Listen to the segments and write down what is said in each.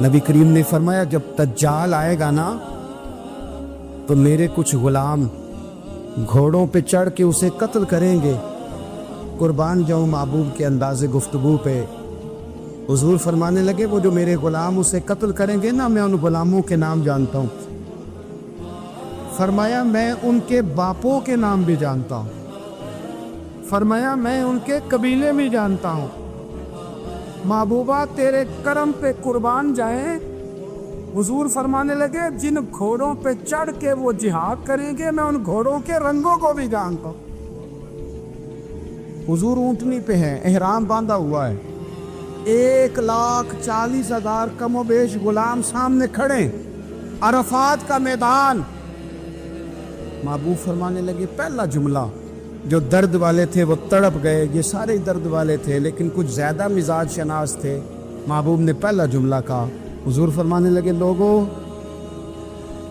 نبی کریم نے فرمایا جب دجال آئے گا نا تو میرے کچھ غلام گھوڑوں پہ چڑھ کے اسے قتل کریں گے۔ قربان جاؤں محبوب کے انداز گفتگو پہ، حضور فرمانے لگے وہ جو میرے غلام اسے قتل کریں گے نا، میں ان غلاموں کے نام جانتا ہوں۔ فرمایا میں ان کے باپوں کے نام بھی جانتا ہوں، فرمایا میں ان کے قبیلے بھی جانتا ہوں۔ محبوبہ تیرے کرم پہ قربان جائیں، حضور فرمانے لگے جن گھوڑوں پہ چڑھ کے وہ جہاد کریں گے میں ان گھوڑوں کے رنگوں کو بھی جانتا ہوں۔ حضور اونٹنی پہ ہے، احرام باندھا ہوا ہے، 1,40,000 کم و بیش غلام سامنے کھڑے، عرفات کا میدان۔ محبوب فرمانے لگے پہلا جملہ، جو درد والے تھے وہ تڑپ گئے، یہ سارے درد والے تھے لیکن کچھ زیادہ مزاج شناس تھے۔ محبوب نے پہلا جملہ کہا، حضور فرمانے لگے لوگوں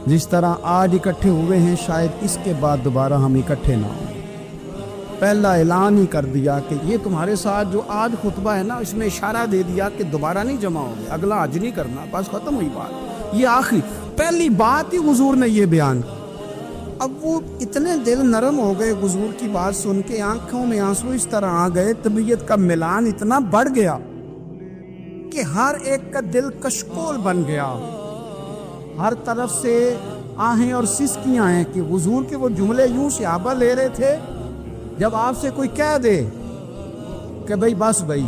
جس طرح آج اکٹھے ہوئے ہیں شاید اس کے بعد دوبارہ ہم اکٹھے نہ ہوں۔ پہلا اعلان ہی کر دیا کہ یہ تمہارے ساتھ جو آج خطبہ ہے نا، اس میں اشارہ دے دیا کہ دوبارہ نہیں جمع ہو گے، اگلا حج نہیں کرنا، بس ختم ہوئی بات۔ یہ آخری پہلی بات ہی حضور نے یہ بیان۔ اب وہ اتنے دل نرم ہو گئے حضور کی بات سن کے، آنکھوں میں آنسو اس طرح آ گئے، طبیعت کا ملان اتنا بڑھ گیا کہ ہر ایک کا دل کشکول بن گیا، ہر طرف سے آہیں اور سسکیاں ہیں کہ حضور کے وہ جملے یوں صحابہ لے رہے تھے جب آپ سے کوئی کہہ دے کہ بھائی بس بھائی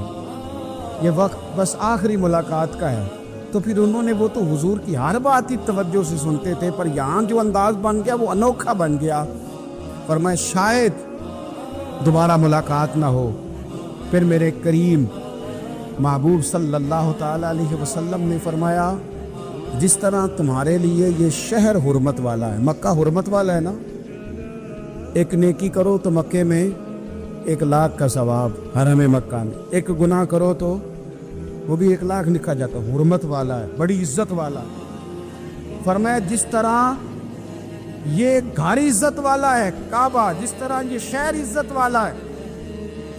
یہ وقت بس آخری ملاقات کا ہے، تو پھر انہوں نے وہ تو حضور کی ہر بات ہی توجہ سے سنتے تھے، پر یہاں جو انداز بن گیا وہ انوکھا بن گیا۔ فرمایا شاید دوبارہ ملاقات نہ ہو۔ پھر میرے کریم محبوب صلی اللہ تعالی علیہ وسلم نے فرمایا جس طرح تمہارے لیے یہ شہر حرمت والا ہے، مکہ حرمت والا ہے نا، ایک نیکی کرو تو مکے میں 1,00,000 کا ثواب، حرم مکہ میں ایک گناہ کرو تو وہ بھی 1,00,000 لکھا جاتا، حرمت والا ہے، بڑی عزت والا ہے۔ فرمایا جس طرح یہ گھر عزت والا ہے کعبہ، جس طرح یہ شہر عزت والا ہے،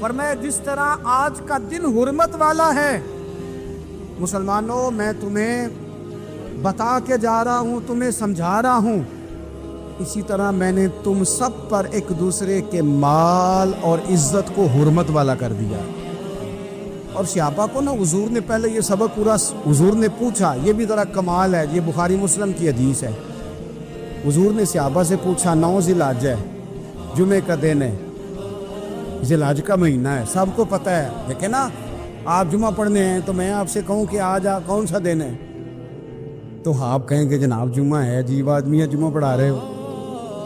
فرمایا جس طرح آج کا دن حرمت والا ہے، مسلمانوں میں تمہیں بتا کے جا رہا ہوں، تمہیں سمجھا رہا ہوں، اسی طرح میں نے تم سب پر ایک دوسرے کے مال اور عزت کو حرمت والا کر دیا۔ اور صحابہ کو نا حضور نے پہلے یہ سبق پورا حضور نے پوچھا، یہ بھی ذرا کمال ہے، یہ بخاری مسلم کی حدیث ہے۔ حضور نے صحابہ سے پوچھا 9 ذی الحج ہے، جمعے کا دن ہے، ذی الحج کا مہینہ ہے، سب کو پتہ ہے، دیکھیں نا آپ جمعہ پڑھنے ہیں تو میں آپ سے کہوں کہ آج کون سا دن ہے تو آپ کہیں گے جناب جمعہ ہے، عجیب آدمی ہے جمعہ پڑھا رہے ہو،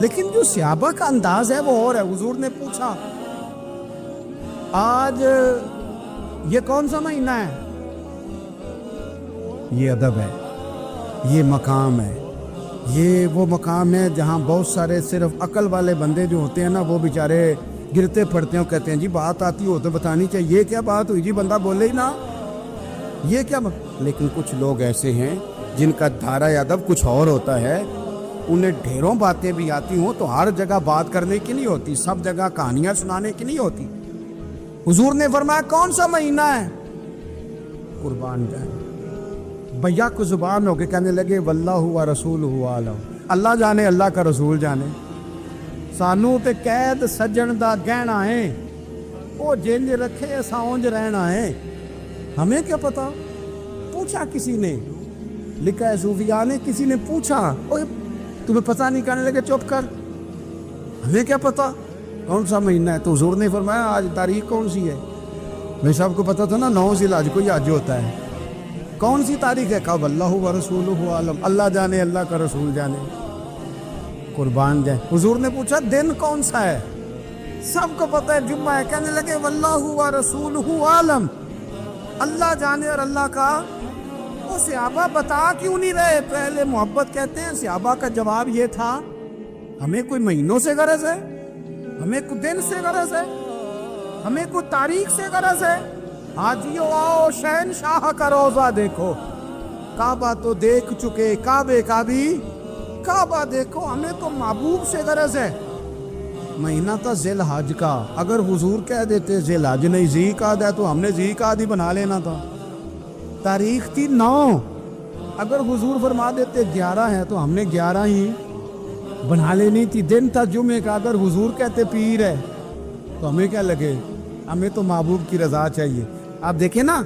لیکن جو صحابہ کا انداز ہے وہ اور ہے۔ حضور نے پوچھا آج یہ کون سا مہینہ ہے؟ یہ ادب ہے، یہ مقام ہے، یہ وہ مقام ہے جہاں بہت سارے صرف عقل والے بندے جو ہوتے ہیں نا وہ بیچارے گرتے پڑتے ہیں، کہتے ہیں جی بات آتی ہو تو بتانی چاہیے، یہ کیا بات ہوئی جی بندہ بولے ہی نا، یہ کیا لیکن کچھ لوگ ایسے ہیں جن کا دھارا ادب کچھ اور ہوتا ہے، انہیں ڈھیروں باتیں بھی آتی ہوں تو ہر جگہ بات کرنے کی نہیں ہوتی، سب جگہ کہانیاں سنانے کی نہیں ہوتی۔ حضور نے فرمایا کون سا مہینہ ہے؟ قربان جائیں بھیا کو زبان ہو کے کہنے لگے واللہ و رسولہ عالم، اللہ جانے اللہ کا رسول جانے، سانو تے قید سجن دا گہنا ہے، وہ جنج رکھے ساؤنج رہنا ہے، ہمیں کیا پتا؟ پوچھا کسی نے، لکھا ہے صوفیاء نے، کسی نے پوچھا تمہیں پتہ نہیں، کہنے لگے چپ کر، ہمیں کیا پتا کون سا مہینہ ہے؟ تو حضور نے فرمایا آج تاریخ کون سی ہے؟ میں سب کو پتا تھا نا 9 ذی الحج کو یہ حج ہوتا ہے، کون سی تاریخ ہے؟ کہا اللہ و رسولہ عالم، اللہ جانے اللہ کا رسول جانے۔ قربان جائے حضور نے پوچھا دن کون سا ہے؟ سب کو پتا ہے جمعہ ہے، کہنے لگے واللہ و رسولہ عالم، اللہ جانے اور اللہ کا۔ وہ صحابہ بتا کیوں نہیں رہے؟ پہلے محبت کہتے ہیں، صحابہ کا جواب یہ تھا ہمیں کوئی مہینوں سے غرض ہے، ہمیں کوئی دن سے غرض ہے، ہمیں کوئی تاریخ سے غرض ہے؟ حاجیو آؤ شہنشاہ کا روضہ دیکھو، کعبہ تو دیکھ چکے، کعبے کا بھی کعبہ دیکھو، ہمیں تو محبوب سے غرض ہے۔ مہینہ تھا ذی الحج کا، اگر حضور کہہ دیتے ذی الحج نہیں ذی قعدہ ہے تو ہم نے ذی قعدہ ہی بنا لینا تھا۔ تاریخ تھی 9، اگر حضور فرما دیتے 11 ہیں تو ہم نے 11 ہی بنا لینی تھی. دن تھا جمعے کا, اگر حضور کہتے پیر ہے تو ہمیں کیا لگے, ہمیں تو محبوب کی رضا چاہیے. آپ دیکھیں نا,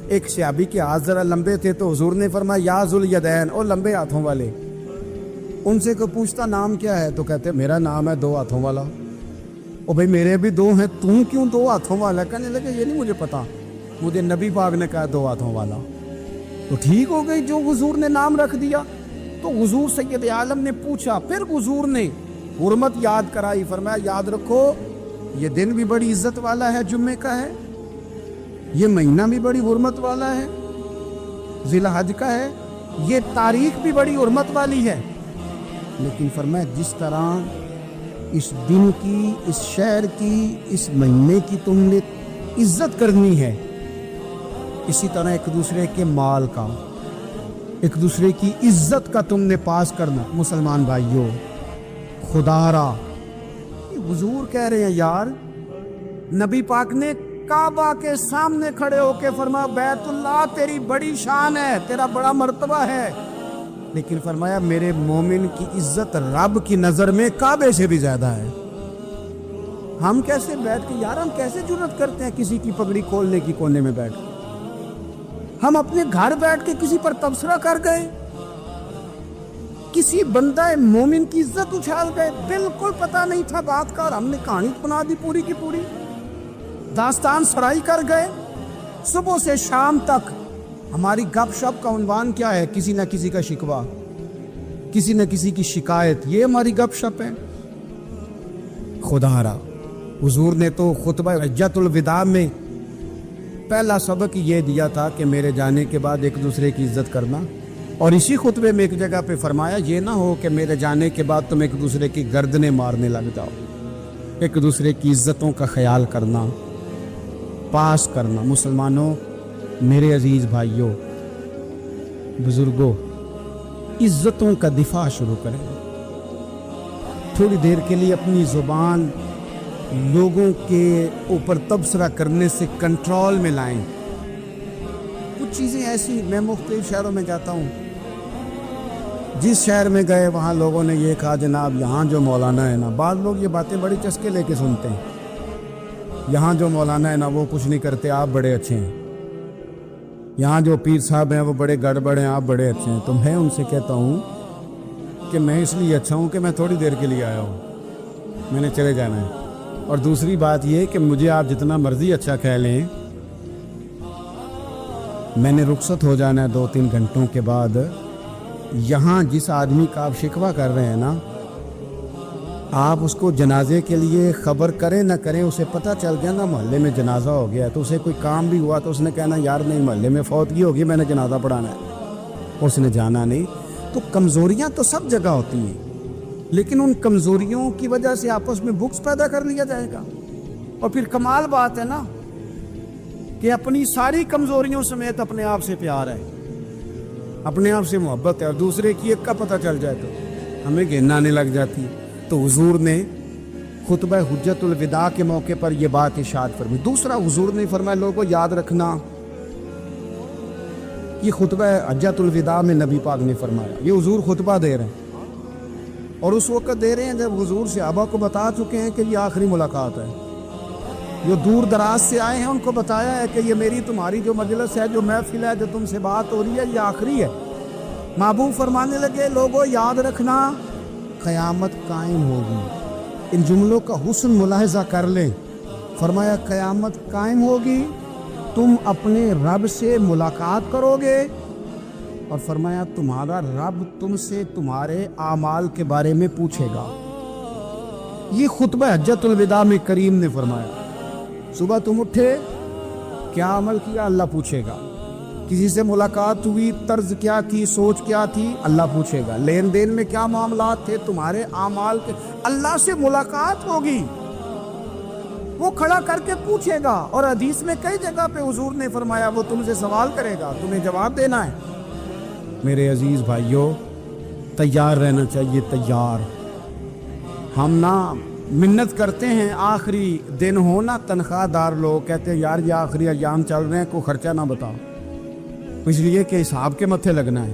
ایک صحابی کے ہاتھ ذرا لمبے تھے تو حضور نے فرمایا یا ذوالیدین, اور لمبے ہاتھوں والے. ان سے کوئی پوچھتا نام کیا ہے تو کہتے میرا نام ہے 2 ہاتھوں والا. او بھائی میرے بھی 2 ہیں, تو کیوں 2 ہاتھوں والا؟ کہنے لگے یہ نہیں مجھے پتا, مجھے نبی پاک نے کہا 2 ہاتھوں والا. تو ٹھیک ہو گئی جو حضور نے نام رکھ دیا. تو حضور سید عالم نے پوچھا, پھر حضور نے حرمت یاد کرائی, فرمایا یاد رکھو یہ دن بھی بڑی عزت والا ہے, جمعے کا ہے, یہ مہینہ بھی بڑی حرمت والا ہے, ذی الحج کا ہے, یہ تاریخ بھی بڑی حرمت والی ہے. لیکن فرمایا جس طرح اس دن کی, اس شہر کی, اس مہینے کی تم نے عزت کرنی ہے, اسی طرح ایک دوسرے کے مال کا, ایک دوسرے کی عزت کا تم نے پاس کرنا. مسلمان بھائیوں, خدا را حضور کہہ رہے ہیں یار, نبی پاک نے کعبہ کے سامنے کھڑے ہو کے فرمایا بیت اللہ تیری بڑی شان ہے, تیرا بڑا مرتبہ ہے, لیکن فرمایا میرے مومن کی عزت رب کی نظر میں کعبے سے بھی زیادہ ہے. ہم کیسے بیٹھ کے یار, ہم کیسے جرأت کرتے ہیں کسی کی پگڑی کھولنے کی کونے میں بیٹھ کے؟ ہم اپنے گھر بیٹھ کے کسی پر تبصرہ کر گئے, کسی بندہ مومن کی عزت اچھال گئے, بالکل پتہ نہیں تھا بات کا, اور ہم نے کہانی بنا دی پوری کی پوری, داستان سرائی کر گئے. صبح سے شام تک ہماری گپ شپ کا عنوان کیا ہے؟ کسی نہ کسی کا شکوہ, کسی نہ کسی کی شکایت, یہ ہماری گپ شپ ہے. خدا را حضور نے تو خطبہ حجۃ الوداع میں پہلا سبق یہ دیا تھا کہ میرے جانے کے بعد ایک دوسرے کی عزت کرنا, اور اسی خطبے میں ایک جگہ پہ فرمایا یہ نہ ہو کہ میرے جانے کے بعد تم ایک دوسرے کی گردنیں مارنے لگ جاؤ. ایک دوسرے کی عزتوں کا خیال کرنا, پاس کرنا. مسلمانوں, میرے عزیز بھائیوں, بزرگوں, عزتوں کا دفاع شروع کریں. تھوڑی دیر کے لیے اپنی زبان لوگوں کے اوپر تبصرہ کرنے سے کنٹرول میں لائیں. کچھ چیزیں ایسی, میں مختلف شہروں میں جاتا ہوں, جس شہر میں گئے وہاں لوگوں نے یہ کہا جناب یہاں جو مولانا ہے نا, بعض لوگ یہ باتیں بڑی چسکے لے کے سنتے ہیں, یہاں جو مولانا ہے نا وہ کچھ نہیں کرتے, آپ بڑے اچھے ہیں. یہاں جو پیر صاحب ہیں وہ بڑے گڑبڑ ہیں, آپ بڑے اچھے ہیں. تو میں ان سے کہتا ہوں کہ میں اس لیے اچھا ہوں کہ میں تھوڑی دیر کے لیے آیا ہوں, میں نے چلے جانا ہے. اور دوسری بات یہ کہ مجھے آپ جتنا مرضی اچھا کہہ لیں, میں نے رخصت ہو جانا ہے 2-3 گھنٹوں کے بعد. یہاں جس آدمی کا آپ شکوہ کر رہے ہیں نا, آپ اس کو جنازے کے لیے خبر کریں نہ کریں, اسے پتہ چل گیا نا محلے میں جنازہ ہو گیا, تو اسے کوئی کام بھی ہوا تو اس نے کہنا یار نہیں محلے میں فوتگی ہوگی, میں نے جنازہ پڑھانا ہے, اس نے جانا نہیں. تو کمزوریاں تو سب جگہ ہوتی ہیں, لیکن ان کمزوریوں کی وجہ سے آپس میں بغض پیدا کر لیا جائے گا. اور پھر کمال بات ہے نا کہ اپنی ساری کمزوریوں سمیت اپنے آپ سے پیار ہے, اپنے آپ سے محبت ہے, اور دوسرے کی ایک کا پتہ چل جائے تو ہمیں گھن آنے لگ جاتی. تو حضور نے خطبہ حجۃ الوداع کے موقع پر یہ بات ارشاد فرمائی. دوسرا حضور نے فرمایا لوگوں یاد رکھنا, یہ خطبہ حجۃ الوداع میں نبی پاک نے فرمایا, یہ حضور خطبہ دے رہے ہیں, اور اس وقت دے رہے ہیں جب حضور صحابہ کو بتا چکے ہیں کہ یہ آخری ملاقات ہے. جو دور دراز سے آئے ہیں ان کو بتایا ہے کہ یہ میری تمہاری جو مجلس ہے, جو محفل ہے, جو تم سے بات ہو رہی ہے, یہ آخری ہے. محبوب فرمانے لگے لوگوں یاد رکھنا قیامت قائم ہوگی. ان جملوں کا حسن ملاحظہ کر لیں. فرمایا قیامت قائم ہوگی, تم اپنے رب سے ملاقات کرو گے, اور فرمایا تمہارا رب تم سے تمہارے اعمال کے بارے میں پوچھے گا. یہ خطبہ حجۃ الوداع میں کریم نے فرمایا. صبح تم اٹھے, کیا عمل کیا, اللہ پوچھے گا. کسی سے ملاقات ہوئی, طرز کیا کی, سوچ کیا تھی, اللہ پوچھے گا. لین دین میں کیا معاملات تھے, تمہارے اعمال کے, اللہ سے ملاقات ہوگی, وہ کھڑا کر کے پوچھے گا. اور حدیث میں کئی جگہ پہ حضور نے فرمایا وہ تم سے سوال کرے گا, تمہیں جواب دینا ہے. میرے عزیز بھائیوں, تیار رہنا چاہیے, تیار. ہم نہ منت کرتے ہیں آخری دن ہونا, تنخواہ دار لوگ کہتے ہیں یار یہ آخری ایام چل رہے ہیں, کوئی خرچہ نہ بتاؤ, اس لیے کہ حساب کے متھے لگنا ہے.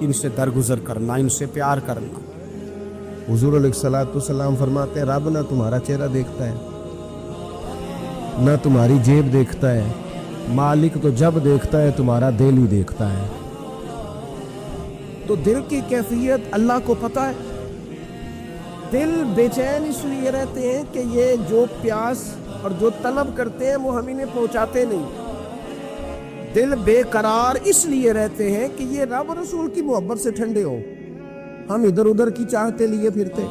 ان سے درگزر کرنا، ان سے پیار کرنا۔ حضور علیہ الصلوۃ فرماتے ہیں رب نہ تمہارا چہرہ دیکھتا ہے نہ تمہاری جیب دیکھتا ہے، مالک تو جب دیکھتا ہے تمہارا دل ہی دیکھتا ہے۔ تو دل کی کیفیت اللہ کو پتہ ہے۔ دل بے چین اس لیے رہتے ہیں کہ یہ جو پیاس اور جو طلب کرتے ہیں وہ ہم انہیں پہنچاتے نہیں۔ دل بے قرار اس لیے رہتے ہیں کہ یہ رب اور رسول کی محبت سے ٹھنڈے ہو، ہم ادھر ادھر کی چاہتے لیے پھرتے۔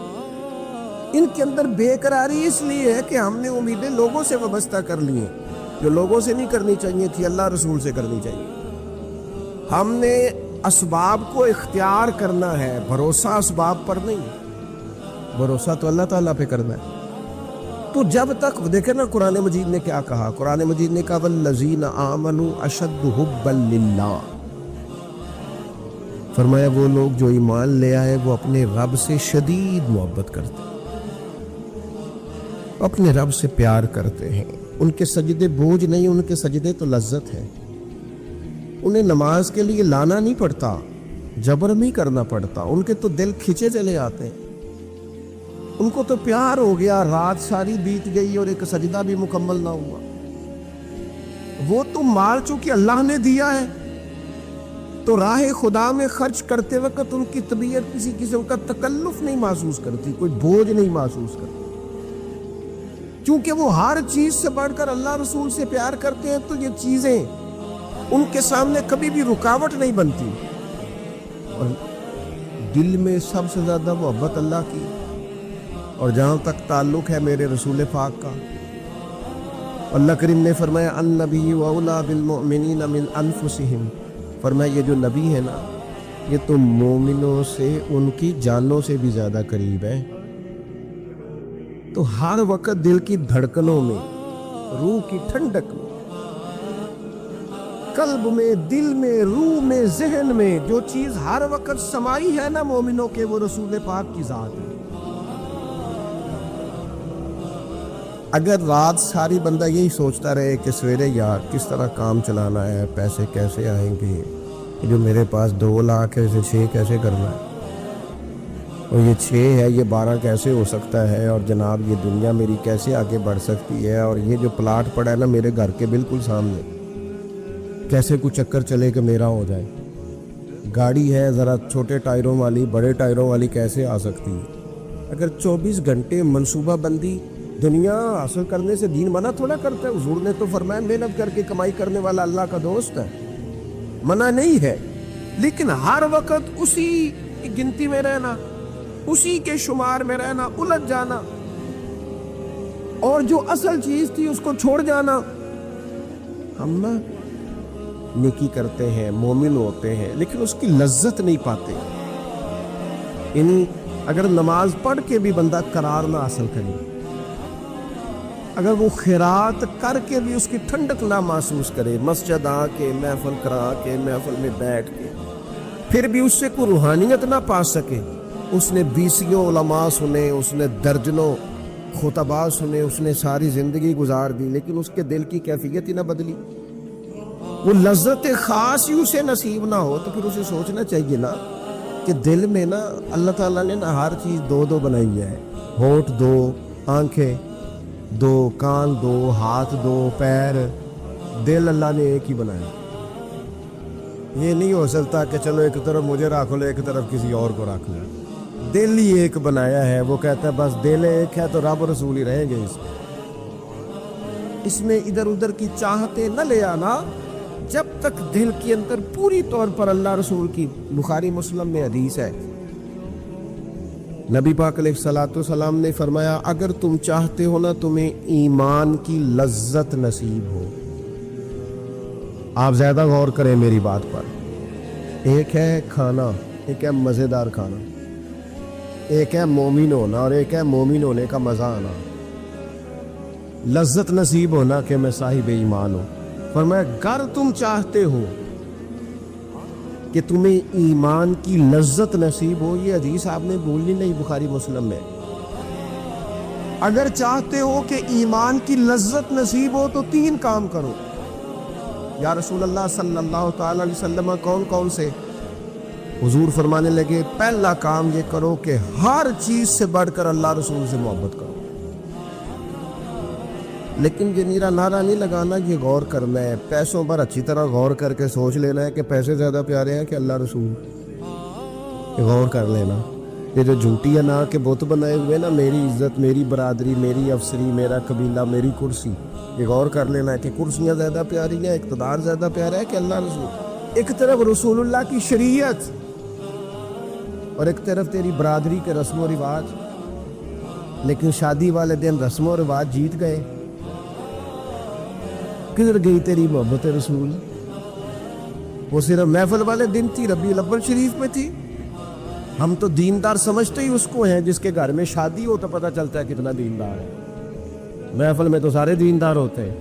ان کے اندر بے قراری اس لیے ہے کہ ہم نے امیدیں لوگوں سے وابستہ کر لی ہیں، جو لوگوں سے نہیں کرنی چاہیے تھی، اللہ رسول سے کرنی چاہیے۔ ہم نے اسباب کو اختیار کرنا ہے، بھروسہ اسباب پر نہیں، بھروسہ تو اللہ تعالیٰ پہ کرنا ہے۔ تو جب تک دیکھیں نا قرآن مجید نے کیا کہا، قرآن مجید نے کہا والذین آمنوا اشد حبا للہ، فرمایا وہ لوگ جو ایمان لے آئے وہ اپنے رب سے شدید محبت کرتے ہیں، اپنے رب سے پیار کرتے ہیں۔ ان کے سجدے بوجھ نہیں، ان کے سجدے تو لذت ہے۔ انہیں نماز کے لیے لانا نہیں پڑتا، جبر نہیں کرنا پڑتا، ان کے تو دل کھچے چلے آتے ہیں۔ ان کو تو پیار ہو گیا، رات ساری بیت گئی اور ایک سجدہ بھی مکمل نہ ہوا۔ وہ تو مال چونکہ اللہ نے دیا ہے تو راہ خدا میں خرچ کرتے وقت ان کی طبیعت کسی قسم کا تکلف نہیں محسوس کرتی، کوئی بوجھ نہیں محسوس کرتی، چونکہ وہ ہر چیز سے بڑھ کر اللہ رسول سے پیار کرتے ہیں۔ تو یہ چیزیں ان کے سامنے کبھی بھی رکاوٹ نہیں بنتی، اور دل میں سب سے زیادہ محبت اللہ کی، اور جہاں تک تعلق ہے میرے رسول پاک کا، اللہ کریم نے فرمایا النبی اولیٰ بالمؤمنین من انفسہم، فرمایا یہ جو نبی ہے نا یہ تو مومنوں سے ان کی جانوں سے بھی زیادہ قریب ہے۔ تو ہر وقت دل کی دھڑکنوں میں، روح کی ٹھنڈک میں، قلب میں، دل میں، روح میں، ذہن میں جو چیز ہر وقت سمائی ہے نا مومنوں کے، وہ رسول پاک کی ذات ہے۔ اگر رات ساری بندہ یہی سوچتا رہے کہ سویرے یار کس طرح کام چلانا ہے، پیسے کیسے آئیں گے، جو میرے پاس 2 لاکھ ہے اسے 6 کیسے کرنا ہے، اور یہ 6 ہے یہ 12 کیسے ہو سکتا ہے، اور جناب یہ دنیا میری کیسے آگے بڑھ سکتی ہے، اور یہ جو پلاٹ پڑا ہے نا میرے گھر کے بالکل سامنے کیسے کچھ چکر چلے کہ میرا ہو جائے، گاڑی ہے ذرا چھوٹے ٹائروں والی بڑے ٹائروں والی کیسے آ سکتی ہے۔ اگر 24 گھنٹے منصوبہ بندی دنیا حاصل کرنے سے دین منع تھوڑا کرتا ہے۔ حضور نے تو فرمایا محنت کر کے کمائی کرنے والا اللہ کا دوست ہے، منع نہیں ہے، لیکن ہر وقت اسی گنتی میں رہنا، اسی کے شمار میں رہنا، الجھ جانا، اور جو اصل چیز تھی اس کو چھوڑ جانا۔ ہم نا نیکی کرتے ہیں، مومن ہوتے ہیں، لیکن اس کی لذت نہیں پاتے۔ یعنی اگر نماز پڑھ کے بھی بندہ قرار نہ حاصل کرے، اگر وہ خیرات کر کے بھی اس کی ٹھنڈک نہ محسوس کرے، مسجد آ کے محفل کرا کے محفل میں بیٹھ کے پھر بھی اس سے کوئی روحانیت نہ پا سکے، اس نے 20 علماء سنے، اس نے درجنوں خطباء سنے، اس نے ساری زندگی گزار دی، لیکن اس کے دل کی کیفیت ہی نہ بدلی، وہ لذت خاص ہی اسے نصیب نہ ہو، تو پھر اسے سوچنا چاہیے نا کہ دل میں نا اللہ تعالیٰ نے نا ہر چیز 2 بنائی ہے، ہونٹ 2، آنکھیں 2، کان 2، ہاتھ 2، پیر، دل اللہ نے ایک ہی بنایا۔ یہ نہیں ہو سکتا کہ چلو ایک طرف مجھے رکھ لو ایک طرف کسی اور کو رکھ لو، دل ہی ایک بنایا ہے۔ وہ کہتا ہے بس دل ایک ہے تو رب رسول ہی رہیں گے، اس میں ادھر ادھر کی چاہتے نہ لے آنا، جب تک دل کے اندر پوری طور پر اللہ رسول کی، بخاری مسلم میں حدیث ہے، نبی پاک علیہ الصلوۃ والسلام نے فرمایا اگر تم چاہتے ہو نا تمہیں ایمان کی لذت نصیب ہو، آپ زیادہ غور کریں میری بات پر، ایک ہے کھانا، ایک ہے مزیدار کھانا، ایک ہے مومن ہونا اور ایک ہے مومن ہونے کا مزہ آنا، لذت نصیب ہونا کہ میں صاحب ایمان ہوں۔ فرمایا اگر تم چاہتے ہو کہ تمہیں ایمان کی لذت نصیب ہو، یہ حدیث آپ نے بولنی نہیں، بخاری مسلم میں، اگر چاہتے ہو کہ ایمان کی لذت نصیب ہو تو 3 کام کرو۔ یا رسول اللہ صلی اللہ تعالی علیہ وسلم کون کون سے؟ حضور فرمانے لگے پہلا کام یہ کرو کہ ہر چیز سے بڑھ کر اللہ رسول سے محبت کرو. لیکن یہ نیرا نعرہ نہیں لگانا، یہ غور کرنا ہے، پیسوں پر اچھی طرح غور کر کے سوچ لینا ہے کہ پیسے زیادہ پیارے ہیں کہ اللہ رسول. یہ غور کر لینا. یہ جو جھوٹی نا کے بت بنائے ہوئے نا، میری عزت، میری برادری، میری افسری، میرا قبیلہ، میری کرسی، یہ غور کر لینا ہے کہ کرسیاں زیادہ پیاری ہیں، اقتدار زیادہ پیارا ہے کہ اللہ رسول. ایک طرف رسول اللہ کی شریعت اور ایک طرف تیری برادری کے رسم و رواج. لیکن شادی والے دن رسم و رواج جیت گئے. کدھر گئی تیری محبت رسول؟ وہ صرف محفل والے دن تھی، ربیع الاول شریف میں تھی. ہم تو دیندار سمجھتے ہی اس کو ہیں جس کے گھر میں شادی ہو تو پتہ چلتا ہے کتنا دیندار ہے. محفل میں تو سارے دیندار ہوتے ہیں.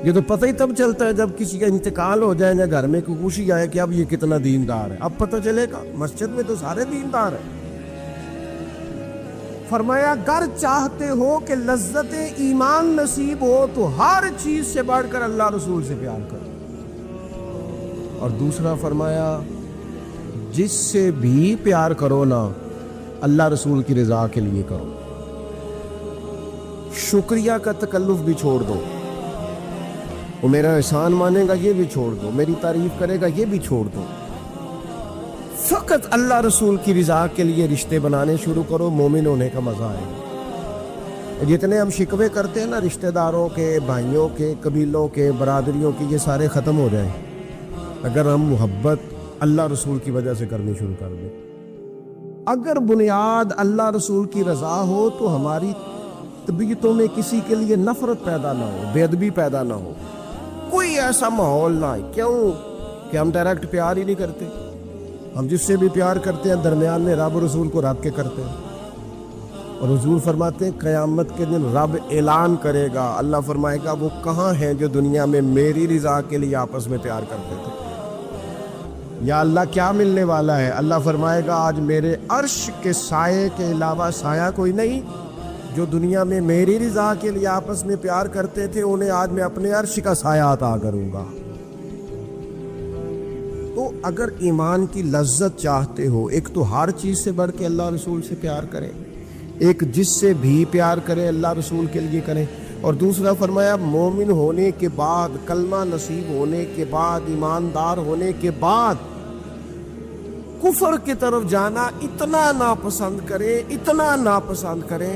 یہ تو پتہ ہی تب چلتا ہے جب کسی کا انتقال ہو جائے یا گھر میں کوئی خوشی آئے کہ اب یہ کتنا دیندار ہے. اب پتہ چلے گا. مسجد میں تو سارے دیندار ہیں. فرمایا گر چاہتے ہو کہ لذت ایمان نصیب ہو تو ہر چیز سے بڑھ کر اللہ رسول سے پیار کرو. اور دوسرا فرمایا جس سے بھی پیار کرو نا اللہ رسول کی رضا کے لیے کرو. شکریہ کا تکلف بھی چھوڑ دو. وہ میرا احسان مانے گا یہ بھی چھوڑ دو، میری تعریف کرے گا یہ بھی چھوڑ دو. فقط اللہ رسول کی رضا کے لیے رشتے بنانے شروع کرو. مومن ہونے کا مزہ آئے گا. جتنے ہم شکوے کرتے ہیں نا رشتہ داروں کے، بھائیوں کے، قبیلوں کے، برادریوں کی، یہ سارے ختم ہو جائیں اگر ہم محبت اللہ رسول کی وجہ سے کرنی شروع کر دیں. اگر بنیاد اللہ رسول کی رضا ہو تو ہماری طبیعتوں میں کسی کے لیے نفرت پیدا نہ ہو، بے ادبی پیدا نہ ہو، کوئی ایسا ماحول نہ ہے. کیوں کہ ہم ڈائریکٹ پیار ہی نہیں کرتے. ہم جس سے بھی پیار کرتے ہیں درمیان میں رب رسول کو رب کے کرتے ہیں. اور حضور فرماتے ہیں قیامت کے دن رب اعلان کرے گا، اللہ فرمائے گا وہ کہاں ہیں جو دنیا میں میری رضا کے لیے آپس میں پیار کرتے تھے. یا اللہ کیا ملنے والا ہے؟ اللہ فرمائے گا آج میرے عرش کے سائے کے علاوہ سایہ کوئی نہیں. جو دنیا میں میری رضا کے لیے آپس میں پیار کرتے تھے انہیں آج میں اپنے عرش کا سایہ عطا کروں گا. تو اگر ایمان کی لذت چاہتے ہو، ایک تو ہر چیز سے بڑھ کے اللہ رسول سے پیار کریں، ایک جس سے بھی پیار کریں اللہ رسول کے لیے کریں. اور دوسرا فرمایا مومن ہونے کے بعد، کلمہ نصیب ہونے کے بعد، ایماندار ہونے کے بعد کفر کی طرف جانا اتنا ناپسند کریں، اتنا ناپسند کریں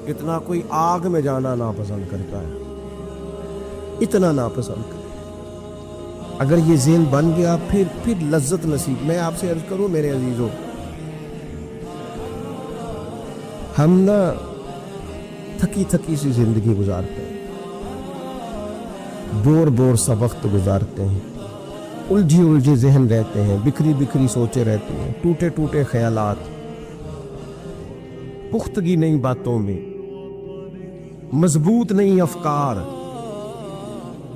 اتنا کوئی آگ میں جانا ناپسند کرتا ہے. اتنا ناپسند کریں. اگر یہ ذہن بن گیا پھر لذت نصیب. میں آپ سے عرض کروں میرے عزیزوں، ہم نا تھکی تھکی سی زندگی گزارتے ہیں، بور سا وقت گزارتے ہیں، الجھے ذہن رہتے ہیں، بکھری سوچے رہتے ہیں، ٹوٹے خیالات، پختگی نہیں باتوں میں، مضبوط نہیں افکار.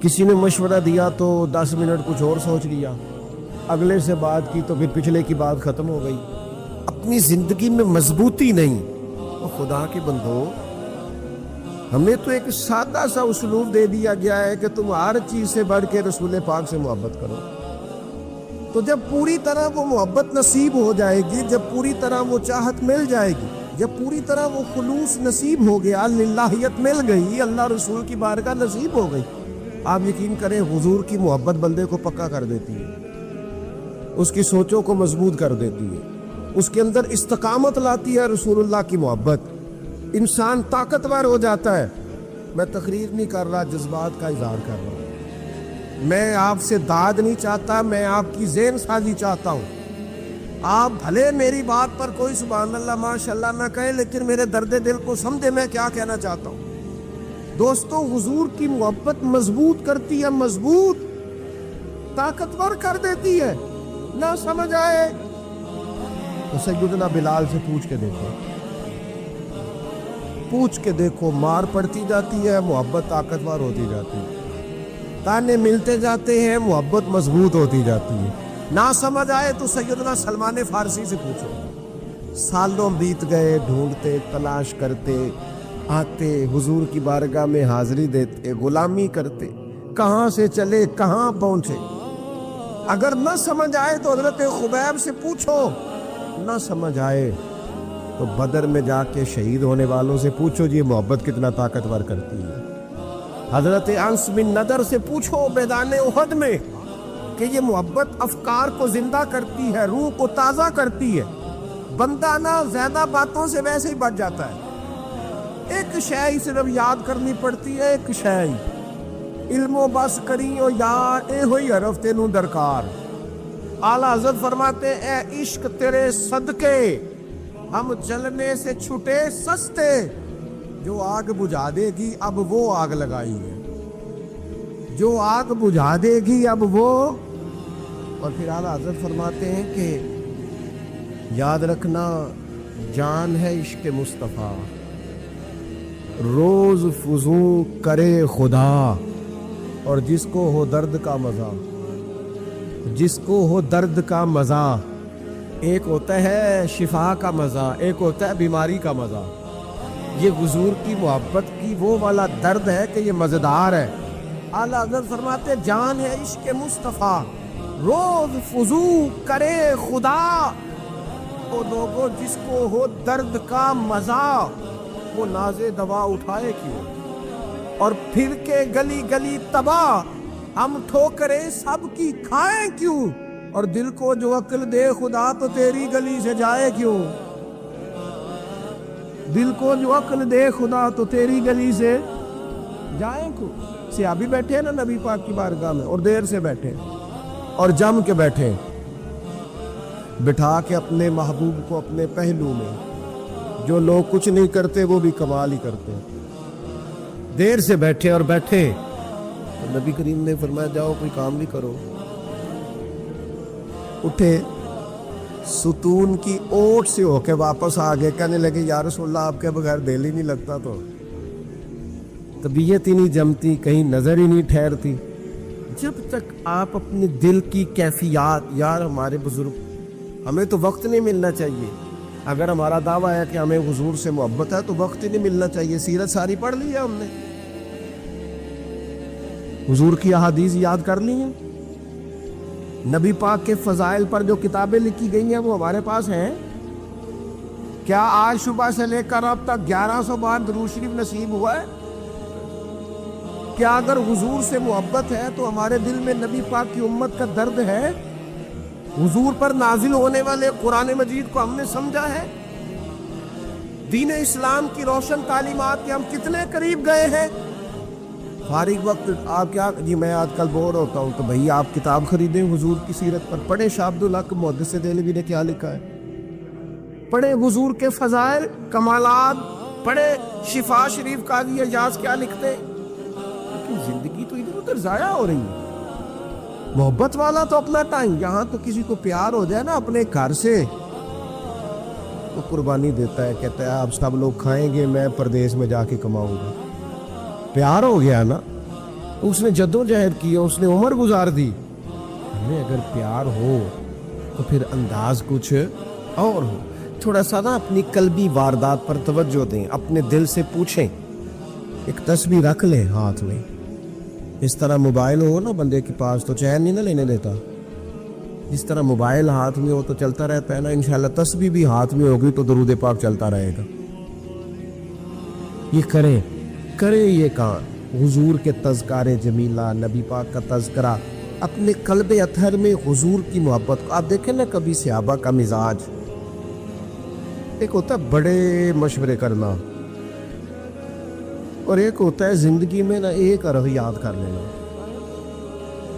کسی نے مشورہ دیا تو 10 منٹ کچھ اور سوچ لیا، اگلے سے بات کی تو پھر پچھلے کی بات ختم ہو گئی. اپنی زندگی میں مضبوطی نہیں. اور خدا کے بندو، ہمیں تو ایک سادہ سا اسلوب دے دیا گیا ہے کہ تم ہر چیز سے بڑھ کے رسول پاک سے محبت کرو. تو جب پوری طرح وہ محبت نصیب ہو جائے گی، جب پوری طرح وہ چاہت مل جائے گی، جب پوری طرح وہ خلوص نصیب ہو گیا، للہیت مل گئی، اللہ رسول کی بارگاہ نصیب ہو گئی، آپ یقین کریں حضور کی محبت بندے کو پکا کر دیتی ہے، اس کی سوچوں کو مضبوط کر دیتی ہے، اس کے اندر استقامت لاتی ہے. رسول اللہ کی محبت انسان طاقتور ہو جاتا ہے. میں تقریر نہیں کر رہا، جذبات کا اظہار کر رہا ہوں. میں آپ سے داد نہیں چاہتا، میں آپ کی ذہن سازی چاہتا ہوں. آپ بھلے میری بات پر کوئی سبحان اللہ ماشاءاللہ نہ کہیں، لیکن میرے درد دل کو سمجھے میں کیا کہنا چاہتا ہوں. دوستو، حضور کی محبت مضبوط کرتی ہے، مضبوط طاقتور کر دیتی ہے. نہ سمجھ آئے تو سیدنا بلال سے پوچھ کے دیکھو، مار پڑتی جاتی ہے، محبت طاقتور ہوتی جاتی ہے، تانے ملتے جاتے ہیں، محبت مضبوط ہوتی جاتی ہے. نہ سمجھ آئے تو سیدنا سلمان فارسی سے پوچھو. سالوں بیت گئے، ڈھونڈتے، تلاش کرتے، آتے حضور کی بارگاہ میں حاضری دیتے، غلامی کرتے، کہاں سے چلے کہاں پہنچے. اگر نہ سمجھ آئے تو حضرت خبیب سے پوچھو، نہ سمجھ آئے تو بدر میں جا کے شہید ہونے والوں سے پوچھو جی محبت کتنا طاقتور کرتی ہے۔ حضرت انس بن نضر سے پوچھو میدان احد میں کہ یہ محبت افکار کو زندہ کرتی ہے، روح کو تازہ کرتی ہے۔ بندہ نہ زیادہ باتوں سے ویسے ہی بچ جاتا ہے، ایک شے ہی صرف یاد کرنی پڑتی ہے، ایک شے ہی، علم و بس کریو یار اے ہوئی حرف تینوں درکار۔ اعلیٰ حضرت فرماتے اے عشق تیرے صدقے ہم جلنے سے چھٹے سستے، جو آگ بجھا دے گی اب وہ آگ لگائی ہے، جو آگ بجھا دے گی اب وہ۔ اور پھر اعلیٰ حضرت فرماتے ہیں کہ یاد رکھنا جان ہے عشق مصطفیٰ، روز فضو کرے خدا، اور جس کو ہو درد کا مزہ، جس کو ہو درد کا مزہ، ایک ہوتا ہے شفا کا مزہ، ایک ہوتا ہے بیماری کا مزہ۔ یہ حضور کی محبت کی وہ والا درد ہے کہ یہ مزیدار ہے۔ اعلیٰ حضرت فرماتے جان ہے عشق مصطفیٰ، روز فضو کرے خدا، وہ لوگوں جس کو ہو درد کا مزہ، وہ ناز دوا اٹھائے کیوں، اور پھر کے گلی گلی تباہ ہم ٹھوکریں سب کی کھائیں کیوں، اور دل کو جو عقل دے خدا تو تیری گلی سے جائے کیوں، دل کو جو عقل دے خدا تو تیری گلی سے جائیں کیوں۔ صحابی بیٹھے ہیں نا نبی پاک کی بارگاہ میں، اور دیر سے بیٹھے اور جم کے بیٹھے، بٹھا کے اپنے محبوب کو اپنے پہلو میں، جو لوگ کچھ نہیں کرتے وہ بھی کمال ہی کرتے، دیر سے بیٹھے اور بیٹھے تو نبی کریم نے فرمایا جاؤ کوئی کام بھی کرو۔ اٹھے، ستون کی اوٹ سے ہو کے واپس آ گئے، کہنے لگے یا رسول اللہ آپ کے بغیر دل ہی نہیں لگتا، تو طبیعت ہی نہیں جمتی، کہیں نظر ہی نہیں ٹھہرتی۔ جب تک آپ اپنے دل کی کیفیات، یار ہمارے بزرگ، ہمیں تو وقت نہیں ملنا چاہیے، اگر ہمارا دعویٰ ہے کہ ہمیں حضور سے محبت ہے تو وقت ہی نہیں ملنا چاہیے۔ سیرت ساری پڑھ لی ہے ہم نے، حضور کی احادیث یاد کر لی ہیں، نبی پاک کے فضائل پر جو کتابیں لکھی گئی ہیں وہ ہمارے پاس ہیں۔ کیا آج صبح سے لے کر اب تک 1100 بار درود شریف نصیب ہوا ہے؟ کیا اگر حضور سے محبت ہے تو ہمارے دل میں نبی پاک کی امت کا درد ہے؟ حضور پر نازل ہونے والے قرآن مجید کو ہم نے سمجھا ہے؟ دین اسلام کی روشن تعلیمات کے ہم کتنے قریب گئے ہیں؟ فارغ وقت آپ کیا جی میں آج کل بور ہوتا ہوں تو بھئی آپ کتاب خریدیں حضور کی سیرت پر، پڑھیں شاہ عبدالحق محدث دہلوی نے کیا لکھا ہے، پڑھیں حضور کے فضائل کمالات، پڑھیں شفا شریف قاضی اعجاز کیا لکھتے ہیں۔ لیکن زندگی تو ادھر ادھر ضائع ہو رہی ہے۔ محبت والا تو اپنا ٹائم، یہاں تو کسی کو پیار ہو جائے نا اپنے گھر سے تو قربانی دیتا ہے، کہتا ہے آپ سب لوگ کھائیں گے میں پردیس میں جا کے کماؤں گا۔ پیار ہو گیا نا، اس نے جدوجہد کی، اس نے عمر گزار دی۔ ہمیں اگر پیار ہو تو پھر انداز کچھ اور ہو۔ تھوڑا سا نا اپنی قلبی واردات پر توجہ دیں، اپنے دل سے پوچھیں، ایک تسبیح رکھ لیں ہاتھ میں۔ اس طرح موبائل ہو نا بندے کے پاس تو چین نہیں نہ لینے دیتا، جس طرح موبائل ہاتھ میں ہو تو چلتا رہتا ہے نا، انشاءاللہ تسبیح بھی ہاتھ میں ہوگی تو درود پاک چلتا رہے گا۔ یہ کرے یہ کام، حضور کے تذکار جمیلہ، نبی پاک کا تذکرہ، اپنے قلب اطہر میں حضور کی محبت کو۔ آپ دیکھیں نا کبھی صحابہ کا مزاج، ایک ہوتا ہے بڑے مشورے کرنا اور ایک ہوتا ہے زندگی میں نا ایک عرف یاد کر لینا۔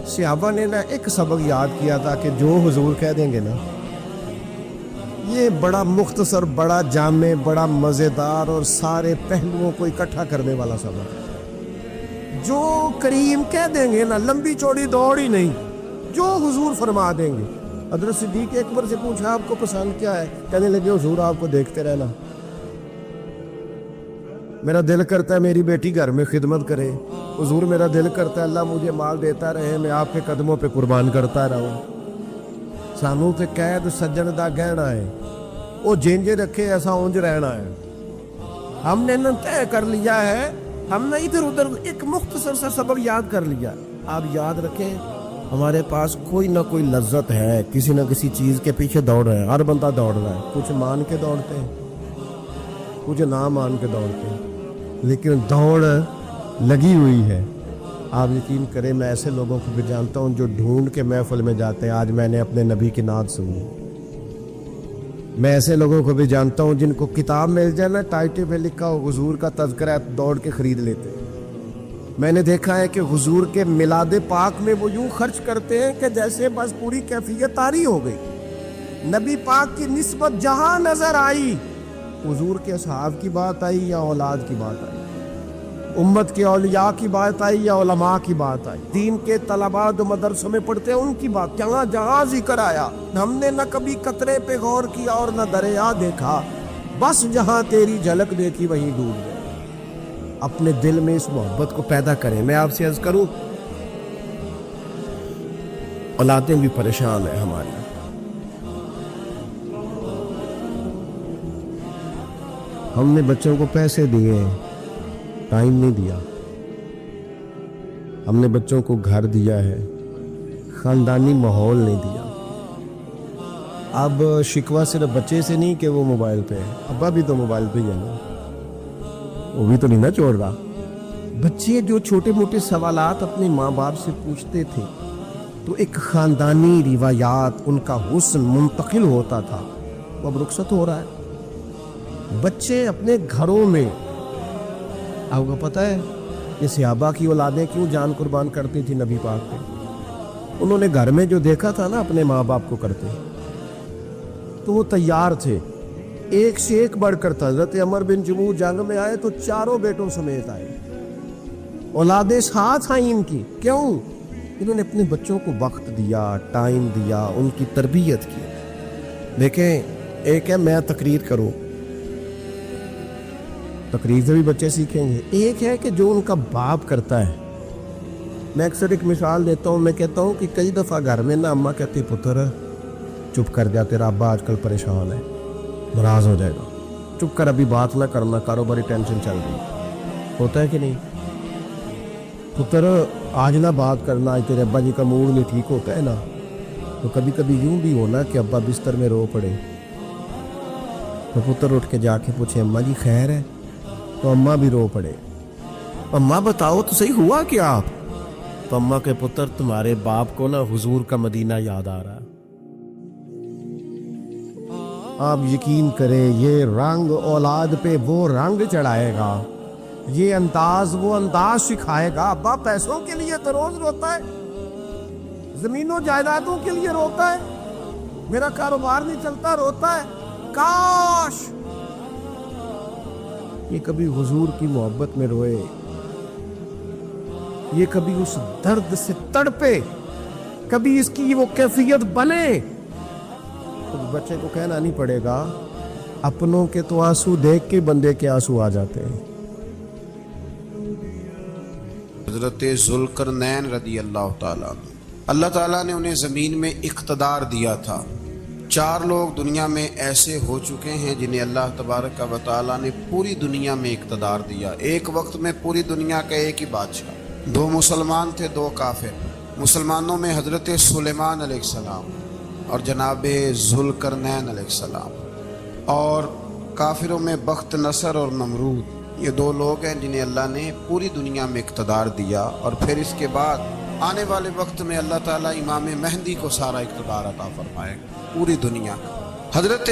صحابہ نے نا ایک سبق یاد کیا تھا کہ جو حضور کہہ دیں گے نا، یہ بڑا مختصر، بڑا جامع، بڑا مزیدار اور سارے پہلوؤں کو اکٹھا کرنے والا سبق ہے۔ جو کریم کہہ دیں گے نا، لمبی چوڑی دوڑ ہی نہیں، جو حضور فرما دیں گے۔ حضرت صدیق اکبر سے پوچھا آپ کو پسند کیا ہے؟ کہنے لگے حضور آپ کو دیکھتے رہنا، میرا دل کرتا ہے میری بیٹی گھر میں خدمت کرے، حضور میرا دل کرتا ہے اللہ مجھے مال دیتا رہے، میں آپ کے قدموں پہ قربان کرتا رہوں۔ سانوں تے قید سجن دا گہنا ہے، وہ جینجے رکھے ایسا اونج رہنا ہے۔ ہم نے نہ طے کر لیا ہے، ہم نے ادھر ادھر ایک مختصر سا سبق یاد کر لیا۔ آپ یاد رکھیں ہمارے پاس کوئی نہ کوئی لذت ہے، کسی نہ کسی چیز کے پیچھے دوڑ رہے ہیں، ہر بندہ دوڑ رہا ہے، کچھ مان کے دوڑتے ہیں، کچھ نہ مان کے دوڑتے ہیں، لیکن دوڑ لگی ہوئی ہے۔ آپ یقین کریں میں ایسے لوگوں کو بھی جانتا ہوں جو ڈھونڈ کے محفل میں جاتے ہیں، آج میں نے اپنے نبی کی نعت سنی۔ میں ایسے لوگوں کو بھی جانتا ہوں جن کو کتاب مل جائے نا، ٹائٹل پہ لکھا ہو حضور کا تذکرہ، دوڑ کے خرید لیتے ہیں۔ میں نے دیکھا ہے کہ حضور کے میلاد پاک میں وہ یوں خرچ کرتے ہیں کہ جیسے بس پوری کیفیت طاری ہو گئی، نبی پاک کی نسبت جہاں نظر آئی، حضور کے اصحاب کی بات آئی یا اولاد کی بات آئی، امت کے اولیاء کی بات آئی یا علماء کی بات آئی، دین کے طلباء جو مدرسوں میں پڑھتے ہیں ان کی بات، جہاں جہاں ذکر آیا، ہم نے نہ کبھی قطرے پہ غور کیا اور نہ دریا دیکھا، بس جہاں تیری جھلک دیکھی وہیں ڈوب گئے۔ اپنے دل میں اس محبت کو پیدا کریں۔ میں آپ سے عرض کروں، اولادیں بھی پریشان ہیں ہماری، ہم نے بچوں کو پیسے دیے، ٹائم نہیں دیا، ہم نے بچوں کو گھر دیا ہے، خاندانی ماحول نہیں دیا۔ اب شکوہ صرف بچے سے نہیں کہ وہ موبائل پہ ہے، ابا بھی تو موبائل پہ ہی ہے نا، وہ بھی تو نہیں نا چھوڑ رہا۔ بچے جو چھوٹے موٹے سوالات اپنے ماں باپ سے پوچھتے تھے تو ایک خاندانی روایات، ان کا حسن منتقل ہوتا تھا، وہ اب رخصت ہو رہا ہے۔ بچے اپنے گھروں میں، آپ کو پتہ ہے کہ صحابہ کی اولادیں کیوں جان قربان کرتی تھی نبی پاک پہ؟ انہوں نے گھر میں جو دیکھا تھا نا اپنے ماں باپ کو کرتے، تو وہ تیار تھے، ایک سے ایک بڑھ کر تھا۔ حضرت عمر بن جموح جنگ میں آئے تو چاروں بیٹوں سمیت آئے، اولادیں ساتھ آئیں ان کی، کیوں؟ انہوں نے اپنے بچوں کو وقت دیا، ٹائم دیا، ان کی تربیت کی۔ دیکھیں، ایک ہے میں تقریر کروں، تقریر سے بھی بچے سیکھیں گے، ایک ہے کہ جو ان کا باپ کرتا ہے۔ میں اکثر ایک مثال دیتا ہوں، میں کہتا ہوں کہ کئی دفعہ گھر میں نا اماں کہتی پتر چپ کر جا، تیرا ابا آج کل پریشان ہے، ناراض ہو جائے گا، چپ کر، ابھی بات نہ کرنا، کاروباری ٹینشن چل رہی، ہوتا ہے کہ نہیں؟ پتر آج نہ بات کرنا، آج تیرے ابا جی کا موڈ نہیں ٹھیک ہوتا ہے نا۔ تو کبھی کبھی یوں بھی ہونا کہ ابا بستر میں رو پڑے، تو پتر اٹھ کے جا کے پوچھے اماں جی خیر ہے، تو اماں بھی رو پڑے، اماں بتاؤ تو صحیح ہوا کیا؟ آپ تو اماں کے پتر تمہارے باپ کو نا حضور کا مدینہ یاد آ رہا ہے۔ آپ یقین کریں یہ رنگ اولاد پہ وہ رنگ چڑھائے گا، یہ انداز وہ انداز سکھائے گا۔ ابا پیسوں کے لیے تو روز روتا ہے، زمینوں جائیدادوں کے لیے روتا ہے، میرا کاروبار نہیں چلتا، روتا ہے۔ کاش یہ کبھی حضور کی محبت میں روئے، یہ کبھی اس درد سے تڑپے، کبھی اس کی وہ کیفیت بنے۔ تو بچے کو کہنا نہیں پڑے گا، اپنوں کے تو آنسو دیکھ کے بندے کے آنسو آ جاتے ہیں۔ حضرت ذوالقرنین رضی اللہ تعالیٰ عنہ، اللہ تعالیٰ نے انہیں زمین میں اقتدار دیا تھا۔ 4 لوگ دنیا میں ایسے ہو چکے ہیں جنہیں اللہ تبارک و تعالیٰ نے پوری دنیا میں اقتدار دیا، ایک وقت میں پوری دنیا کا ایک ہی بادشاہ۔ 2 مسلمان تھے، 2 کافر۔ مسلمانوں میں حضرت سلیمان علیہ السلام اور جناب ذوالقرنین علیہ السلام، اور کافروں میں بخت نصر اور نمرود۔ یہ 2 لوگ ہیں جنہیں اللہ نے پوری دنیا میں اقتدار دیا، اور پھر اس کے بعد آنے والے وقت میں اللہ تعالیٰ امام مہدی کو سارا اقتدار عطا فرمائے گا پوری دنیا کا۔ حضرت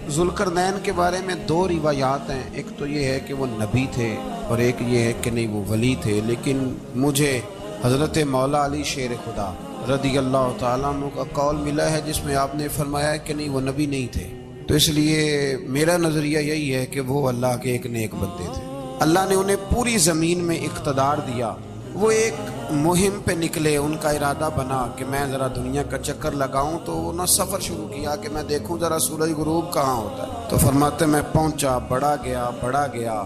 ذوالقرنین کے بارے میں 2 روایات ہیں، ایک تو یہ ہے کہ وہ نبی تھے اور ایک یہ ہے کہ نہیں وہ ولی تھے، لیکن مجھے حضرت مولا علی شیر خدا رضی اللہ تعالیٰ عنہ کا قول ملا ہے جس میں آپ نے فرمایا ہے کہ نہیں وہ نبی نہیں تھے، تو اس لیے میرا نظریہ یہی ہے کہ وہ اللہ کے ایک نیک بندے تھے۔ اللہ نے انہیں پوری زمین میں اقتدار دیا، وہ ایک مہم پہ نکلے، ان کا ارادہ بنا کہ میں ذرا دنیا کا چکر لگاؤں، تو انہوں نے سفر شروع کیا کہ میں دیکھوں ذرا سورج غروب کہاں ہوتا ہے۔ تو فرماتے میں پہنچا، بڑا گیا،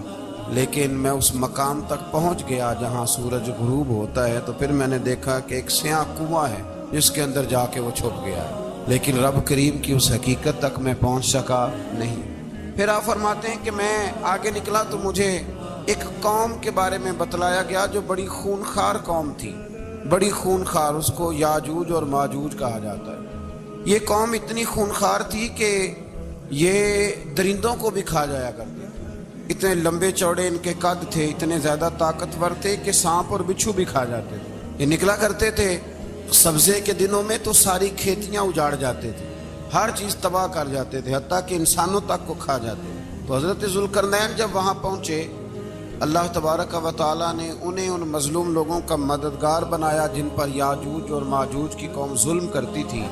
لیکن میں اس مقام تک پہنچ گیا جہاں سورج غروب ہوتا ہے، تو پھر میں نے دیکھا کہ ایک سیاہ کنواں ہے جس کے اندر جا کے وہ چھپ گیا ہے، لیکن رب کریم کی اس حقیقت تک میں پہنچ سکا نہیں۔ پھر آپ فرماتے ہیں کہ میں آگے نکلا تو مجھے ایک قوم کے بارے میں بتلایا گیا جو بڑی خونخوار قوم تھی، بڑی خونخوار، اس کو یاجوج اور ماجوج کہا جاتا ہے۔ یہ قوم اتنی خونخوار تھی کہ یہ درندوں کو بھی کھا جایا کرتے تھے، اتنے لمبے چوڑے ان کے قد تھے، اتنے زیادہ طاقتور تھے کہ سانپ اور بچھو بھی کھا جاتے تھے۔ یہ نکلا کرتے تھے سبزے کے دنوں میں تو ساری کھیتیاں اجاڑ جاتے تھے، ہر چیز تباہ کر جاتے تھے، حتیٰ کہ انسانوں تک کو کھا جاتے تھے۔ تو حضرت ذوالقرنین جب وہاں پہنچے، اللہ تبارک و تعالیٰ نے انہیں ان مظلوم لوگوں کا مددگار بنایا جن پر یاجوج اور ماجوج کی قوم ظلم کرتی تھی۔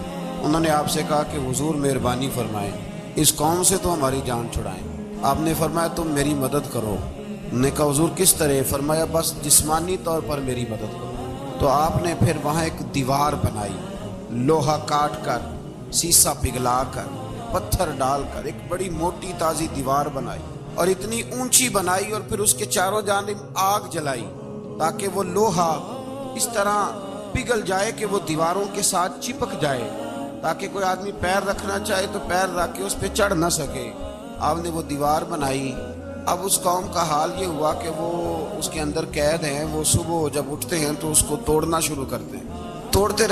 انہوں نے آپ سے کہا کہ حضور مہربانی فرمائیں، اس قوم سے تو ہماری جان چھڑائیں۔ آپ نے فرمایا تم میری مدد کرو۔ انہوں نے کہا حضور کس طرح؟ فرمایا بس جسمانی طور پر میری مدد کرو۔ تو آپ نے پھر وہاں ایک دیوار بنائی، لوہا کاٹ کر، سیسا پگھلا کر، پتھر ڈال کر ایک بڑی موٹی تازی دیوار بنائی، اور اتنی اونچی بنائی، اور پھر اس کے چاروں جانب آگ جلائی تاکہ وہ لوہا اس طرح پگھل جائے کہ وہ دیواروں کے ساتھ چپک جائے، تاکہ کوئی آدمی پیر رکھنا چاہے تو پیر رکھ کے اس پہ چڑھ نہ سکے۔ آپ نے وہ دیوار بنائی۔ اب اس قوم کا حال یہ ہوا کہ وہ اس کے اندر قید ہیں، وہ صبح جب اٹھتے ہیں تو اس کو توڑنا شروع کرتے ہیں، توڑتے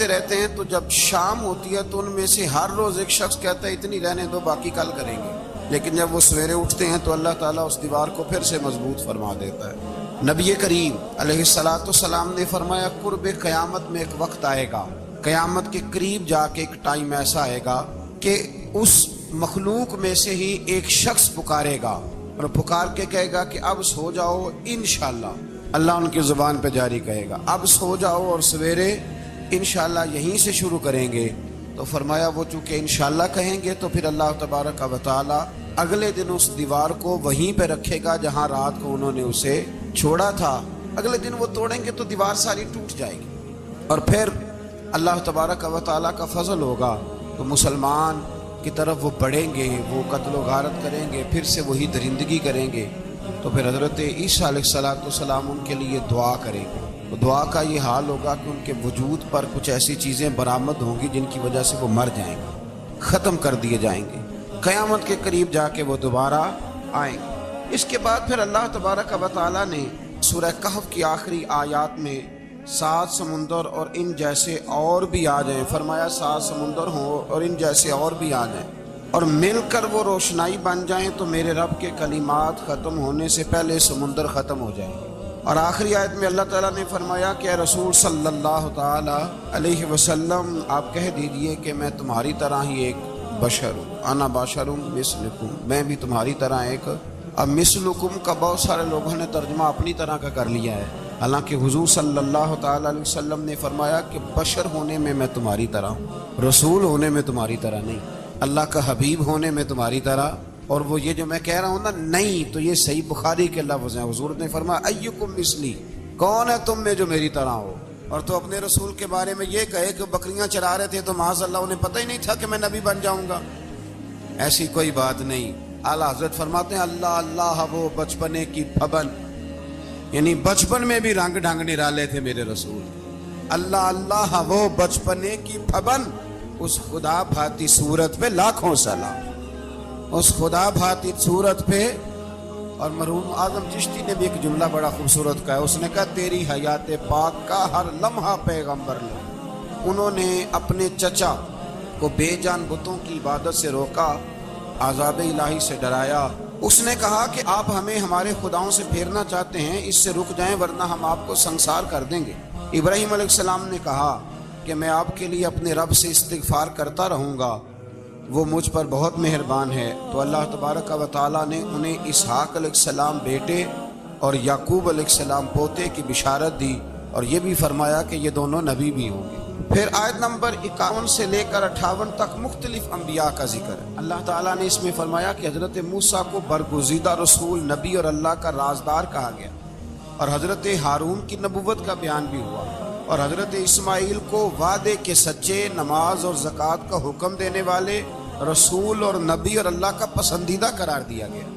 رہتے ہیں، تو جب شام ہوتی ہے تو ان میں سے ہر روز ایک شخص کہتا ہے اتنی رہنے دو، باقی کل کریں گے۔ لیکن جب وہ سویرے اٹھتے ہیں تو اللہ تعالیٰ اس دیوار کو پھر سے مضبوط فرما دیتا ہے۔ نبی کریم علیہ السلام نے فرمایا قرب قیامت میں ایک وقت آئے گا، قیامت کے قریب جا کے ایک ٹائم ایسا آئے گا کہ اس مخلوق میں سے ہی ایک شخص پکارے گا اور پکار کے کہے گا کہ اب سو جاؤ انشاءاللہ۔ اللہ ان کی زبان پہ جاری کہے گا اب سو جاؤ اور سویرے انشاءاللہ یہیں سے شروع کریں گے۔ تو فرمایا وہ چونکہ انشاءاللہ کہیں گے تو پھر اللہ تبارک و تعالی اگلے دن اس دیوار کو وہیں پہ رکھے گا جہاں رات کو انہوں نے اسے چھوڑا تھا۔ اگلے دن وہ توڑیں گے تو دیوار ساری ٹوٹ جائے گی، اور پھر اللہ تبارک و تعالی کا فضل ہوگا تو مسلمان کی طرف وہ بڑھیں گے، وہ قتل و غارت کریں گے، پھر سے وہی درندگی کریں گے۔ تو پھر حضرت عیسیٰ علیہ السلام ان کے لیے دعا کریں گے، تو دعا کا یہ حال ہوگا کہ ان کے وجود پر کچھ ایسی چیزیں برآمد ہوں گی جن کی وجہ سے وہ مر جائیں گے، ختم کر دیے جائیں گے، قیامت کے قریب جا کے وہ دوبارہ آئیں گے۔ اس کے بعد پھر اللہ تبارک و تعالیٰ نے سورہ کہف کی آخری آیات میں 7 سمندر اور ان جیسے اور بھی آ جائیں، فرمایا 7 سمندر ہوں اور ان جیسے اور بھی آ جائیں اور مل کر وہ روشنائی بن جائیں تو میرے رب کے کلمات ختم ہونے سے پہلے سمندر ختم ہو جائیں گے۔ اور آخری آیت میں اللہ تعالیٰ نے فرمایا کہ اے رسول صلی اللہ تعالی علیہ وسلم آپ کہہ دیجئے کہ میں تمہاری طرح ہی ایک بشر ہوں، انا بشر مثلکم، میں بھی تمہاری طرح ایک۔ اب مثلکم کا بہت سارے لوگوں نے ترجمہ اپنی طرح کا کر لیا ہے، حالانکہ حضور صلی اللہ تعالی علیہ وسلم نے فرمایا کہ بشر ہونے میں تمہاری طرح ہوں، رسول ہونے میں تمہاری طرح نہیں، اللہ کا حبیب ہونے میں تمہاری طرح۔ اور وہ یہ جو میں کہہ رہا ہوں نا نہیں، تو یہ صحیح بخاری کے لفظ ہیں، حضور نے فرمایا ایکم مثلی، کون ہے تم میں جو میری طرح ہو؟ اور تو اپنے رسول کے بارے میں یہ کہے کہ بکریاں چرا رہے تھے تو معاذ اللہ انہیں پتہ ہی نہیں تھا کہ میں نبی بن جاؤں گا، ایسی کوئی بات نہیں۔ اعلیٰ حضرت فرماتے ہیں اللہ اللہ وہ بچپنے کی پھبن، یعنی بچپن میں بھی رنگ ڈھنگ نرالے تھے میرے رسول۔ اللہ اللہ وہ بچپنے کی پھبن، اس خدا بھاتی صورت پہ لاکھوں سلام، اس خدا بھاتی صورت پہ۔ اور مرحوم اعظم چشتی نے بھی ایک جملہ بڑا خوبصورت کہا، اس نے کہا تیری حیات پاک کا ہر لمحہ پیغمبر نے۔ انہوں نے اپنے چچا کو بے جان بتوں کی عبادت سے روکا، عذاب الہی سے ڈرایا۔ اس نے کہا کہ آپ ہمیں ہمارے خداؤں سے پھیرنا چاہتے ہیں، اس سے رک جائیں ورنہ ہم آپ کو سنسار کر دیں گے۔ ابراہیم علیہ السلام نے کہا کہ میں آپ کے لیے اپنے رب سے استغفار کرتا رہوں گا، وہ مجھ پر بہت مہربان ہے۔ تو اللہ تبارک و تعالیٰ نے انہیں اسحاق علیہ السلام بیٹے اور یعقوب علیہ السلام پوتے کی بشارت دی، اور یہ بھی فرمایا کہ یہ دونوں نبی بھی ہوں گے۔ پھر آیت نمبر 51 سے لے کر 58 تک مختلف انبیاء کا ذکر ہے۔ اللہ تعالیٰ نے اس میں فرمایا کہ حضرت موسیٰ کو برگزیدہ رسول، نبی اور اللہ کا رازدار کہا گیا، اور حضرت ہارون کی نبوت کا بیان بھی ہوا، اور حضرت اسماعیل کو وعدے کے سچے، نماز اور زکوٰۃ کا حکم دینے والے رسول اور نبی اور اللہ کا پسندیدہ قرار دیا گیا۔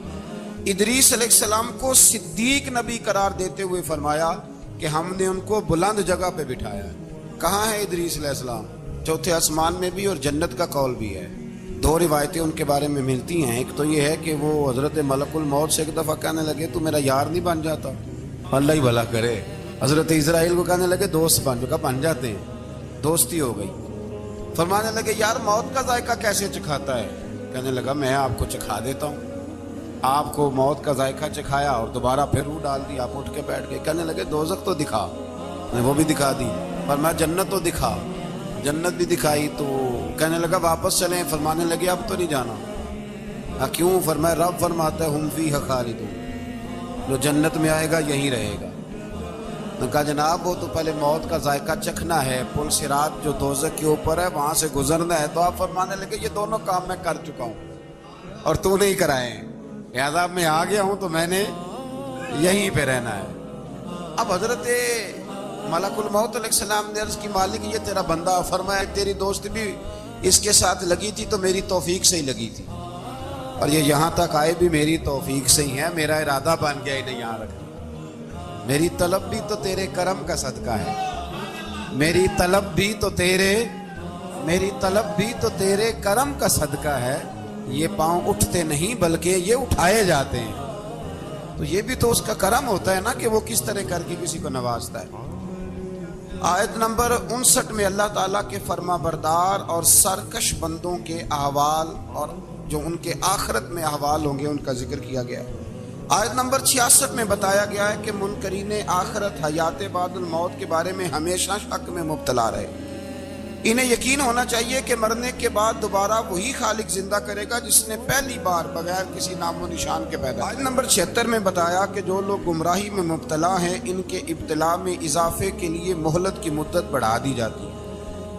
ادریس علیہ السلام کو صدیق نبی قرار دیتے ہوئے فرمایا کہ ہم نے ان کو بلند جگہ پہ بٹھایا ہے۔ کہاں ہے ادریس علیہ السلام؟ چوتھے آسمان میں بھی، اور جنت کا قول بھی ہے۔ 2 روایتیں ان کے بارے میں ملتی ہیں، ایک تو یہ ہے کہ وہ حضرت ملک الموت سے ایک دفعہ کہنے لگے تو میرا یار نہیں بن جاتا؟ اللہ ہی بھلا کرے، حضرت اسرائیل کو کہنے لگے دوست بن، جو کہا بن جاتے ہیں، دوستی ہو گئی۔ فرمانے لگے یار موت کا ذائقہ کیسے چکھاتا ہے؟ کہنے لگا میں آپ کو چکھا دیتا ہوں۔ آپ کو موت کا ذائقہ چکھایا اور دوبارہ پھر روح ڈال دی، آپ اٹھ کے بیٹھ گئے۔ کہنے لگے دوزخ تو دکھا، نے وہ بھی دکھا دی۔ فرمایا جنت تو دکھا، جنت بھی دکھائی۔ تو کہنے لگا واپس چلیں، فرمانے لگے اب تو نہیں جانا۔ کیوں؟ فرمایا رب فرماتا ہے ہم فیہا خالدون، جو جنت میں آئے گا یہیں رہے گا۔ میں کہا جناب وہ تو پہلے موت کا ذائقہ چکھنا ہے، پل صراط جو دوزخ کے اوپر ہے وہاں سے گزرنا ہے۔ تو آپ فرمانے لگے یہ دونوں کام میں کر چکا ہوں اور تو نہیں کرائے ہیں، لہٰذا میں آ گیا ہوں تو میں نے یہیں پہ رہنا ہے۔ اب حضرت ملک الموت علیہ السلام نے عرض کی مالک یہ تیرا بندہ، فرمایا تیری دوست بھی اس کے ساتھ لگی تھی تو میری توفیق سے ہی لگی تھی، اور یہ یہاں تک آئے بھی میری توفیق سے ہی ہے، میرا ارادہ بن گیا انہیں یہاں رکھنا۔ میری طلب بھی تو تیرے کرم کا صدقہ ہے، میری طلب بھی تو تیرے کرم کا صدقہ ہے۔ یہ پاؤں اٹھتے نہیں بلکہ یہ اٹھائے جاتے ہیں، تو یہ بھی تو اس کا کرم ہوتا ہے نا کہ وہ کس طرح کر کے کسی کو نوازتا ہے۔ آیت نمبر 59 میں اللہ تعالیٰ کے فرما بردار اور سرکش بندوں کے احوال اور جو ان کے آخرت میں احوال ہوں گے ان کا ذکر کیا گیا ہے۔ آیت نمبر 66 میں بتایا گیا ہے کہ منکرین آخرت حیات بعد الموت کے بارے میں ہمیشہ شک میں مبتلا رہے۔ انہیں یقین ہونا چاہیے کہ مرنے کے بعد دوبارہ وہی خالق زندہ کرے گا جس نے پہلی بار بغیر کسی نام و نشان کے پیدا کیا۔ آیت نمبر 76 میں بتایا کہ جو لوگ گمراہی میں مبتلا ہیں ان کے ابتلا میں اضافے کے لیے مہلت کی مدت بڑھا دی جاتی ہے،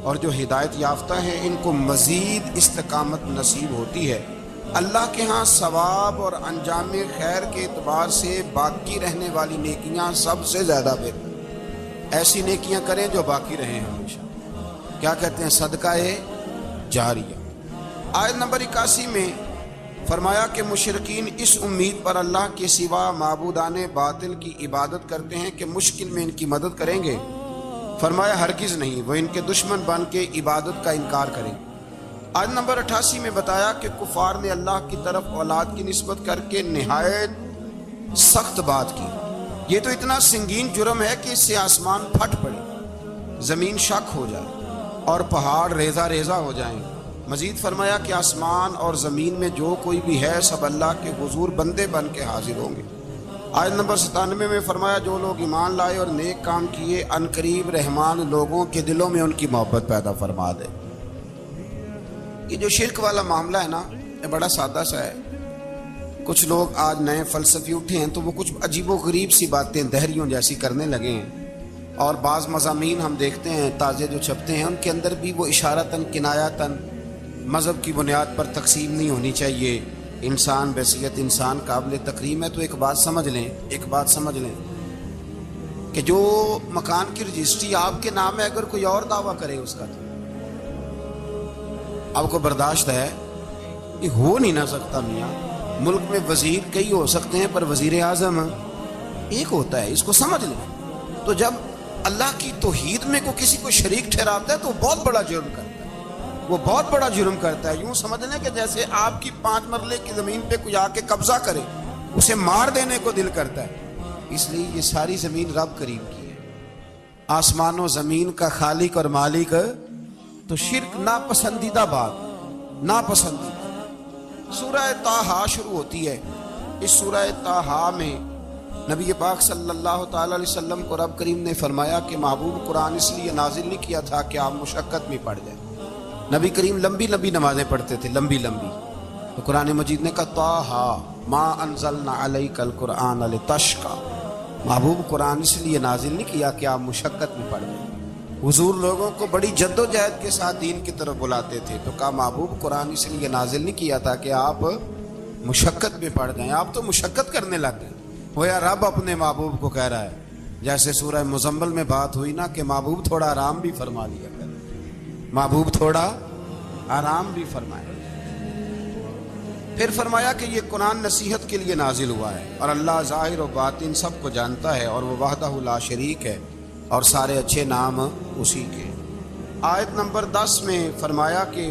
اور جو ہدایت یافتہ ہیں ان کو مزید استقامت نصیب ہوتی ہے۔ اللہ کے ہاں ثواب اور انجام خیر کے اعتبار سے باقی رہنے والی نیکیاں سب سے زیادہ بہتر، ایسی نیکیاں کریں جو باقی رہیں ہمیشہ، کیا کہتے ہیں صدقہ جاریہ۔ آیت نمبر 81 میں فرمایا کہ مشرکین اس امید پر اللہ کے سوا معبودان باطل کی عبادت کرتے ہیں کہ مشکل میں ان کی مدد کریں گے۔ فرمایا ہرگز نہیں، وہ ان کے دشمن بن کے عبادت کا انکار کریں۔ آیت نمبر 88 میں بتایا کہ کفار نے اللہ کی طرف اولاد کی نسبت کر کے نہایت سخت بات کی۔ یہ تو اتنا سنگین جرم ہے کہ اس سے آسمان پھٹ پڑے، زمین شک ہو جائے اور پہاڑ ریزہ ریزہ ہو جائیں۔ مزید فرمایا کہ آسمان اور زمین میں جو کوئی بھی ہے سب اللہ کے حضور بندے بن کے حاضر ہوں گے۔ آیت نمبر 97 میں فرمایا جو لوگ ایمان لائے اور نیک کام کیے ان قریب رحمان لوگوں کے دلوں میں ان کی محبت پیدا فرما دے۔ یہ جو شرک والا معاملہ ہے نا یہ بڑا سادہ سا ہے۔ کچھ لوگ آج نئے فلسفی اٹھے ہیں تو وہ کچھ عجیب و غریب سی باتیں دہریوں جیسی کرنے لگے ہیں، اور بعض مضامین ہم دیکھتے ہیں تازے جو چھپتے ہیں ان کے اندر بھی وہ اشارتاً کنایاتاً مذہب کی بنیاد پر تقسیم نہیں ہونی چاہیے، انسان بحیثیت انسان قابل تکریم ہے۔ تو ایک بات سمجھ لیں کہ جو مکان کی رجسٹری آپ کے نام ہے اگر کوئی اور دعویٰ کرے اس کا تو آپ کو برداشت ہے؟ یہ ہو نہیں نہ سکتا میاں۔ ملک میں وزیر کئی ہو سکتے ہیں پر وزیر اعظم ایک ہوتا ہے، اس کو سمجھ لیں۔ تو جب اللہ کی توحید میں کو کسی کو شریک ٹھہراتا ہے تو وہ بہت بڑا جرم کرتا ہے، یوں سمجھ لیں کہ جیسے آپ کی 5 مرلے کی زمین پہ کوئی آ کے قبضہ کرے، اسے مار دینے کو دل کرتا ہے۔ اس لیے یہ ساری زمین رب کریم کی ہے، آسمان و زمین کا خالق اور مالک۔ تو شرک ناپسندیدہ بات، ناپسندیدہ۔ سورہ طٰہٰ شروع ہوتی ہے۔ اس سورہ طٰہٰ میں نبی پاک صلی اللہ تعالی علیہ وسلم کو رب کریم نے فرمایا کہ محبوب قرآن اس لیے نازل نہیں کیا تھا کہ آپ مشقت میں پڑ جائیں۔ نبی کریم لمبی نمازیں پڑھتے تھے، لمبی۔ تو قرآن مجید نے کہا طٰہٰ ما انزلنا علیک القرآن لتشقیٰ، محبوب قرآن اس لیے نازل نہیں کیا کہ آپ مشقت میں پڑ جائیں۔ حضور لوگوں کو بڑی جد و جہد کے ساتھ دین کی طرف بلاتے تھے، تو کہا محبوب قرآن اس لیے نازل نہیں کیا تھا کہ آپ مشقت میں پڑ جائیں، آپ تو مشقت کرنے لگ گئے۔ گویا رب اپنے محبوب کو کہہ رہا ہے، جیسے سورہ مزمل میں بات ہوئی نا کہ محبوب تھوڑا آرام بھی فرما لیا کر، محبوب تھوڑا آرام بھی فرمائے۔ پھر فرمایا کہ یہ قرآن نصیحت کے لیے نازل ہوا ہے، اور اللہ ظاہر و باطن سب کو جانتا ہے، اور وہ وحدہ لا شریک ہے، اور سارے اچھے نام اسی کے۔ آیت نمبر 10 میں فرمایا کہ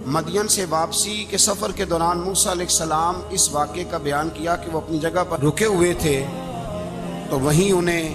مدین سے واپسی کے سفر کے دوران موسیٰ علیہ السلام اس واقعے کا بیان کیا کہ وہ اپنی جگہ پر رکے ہوئے تھے، تو وہیں انہیں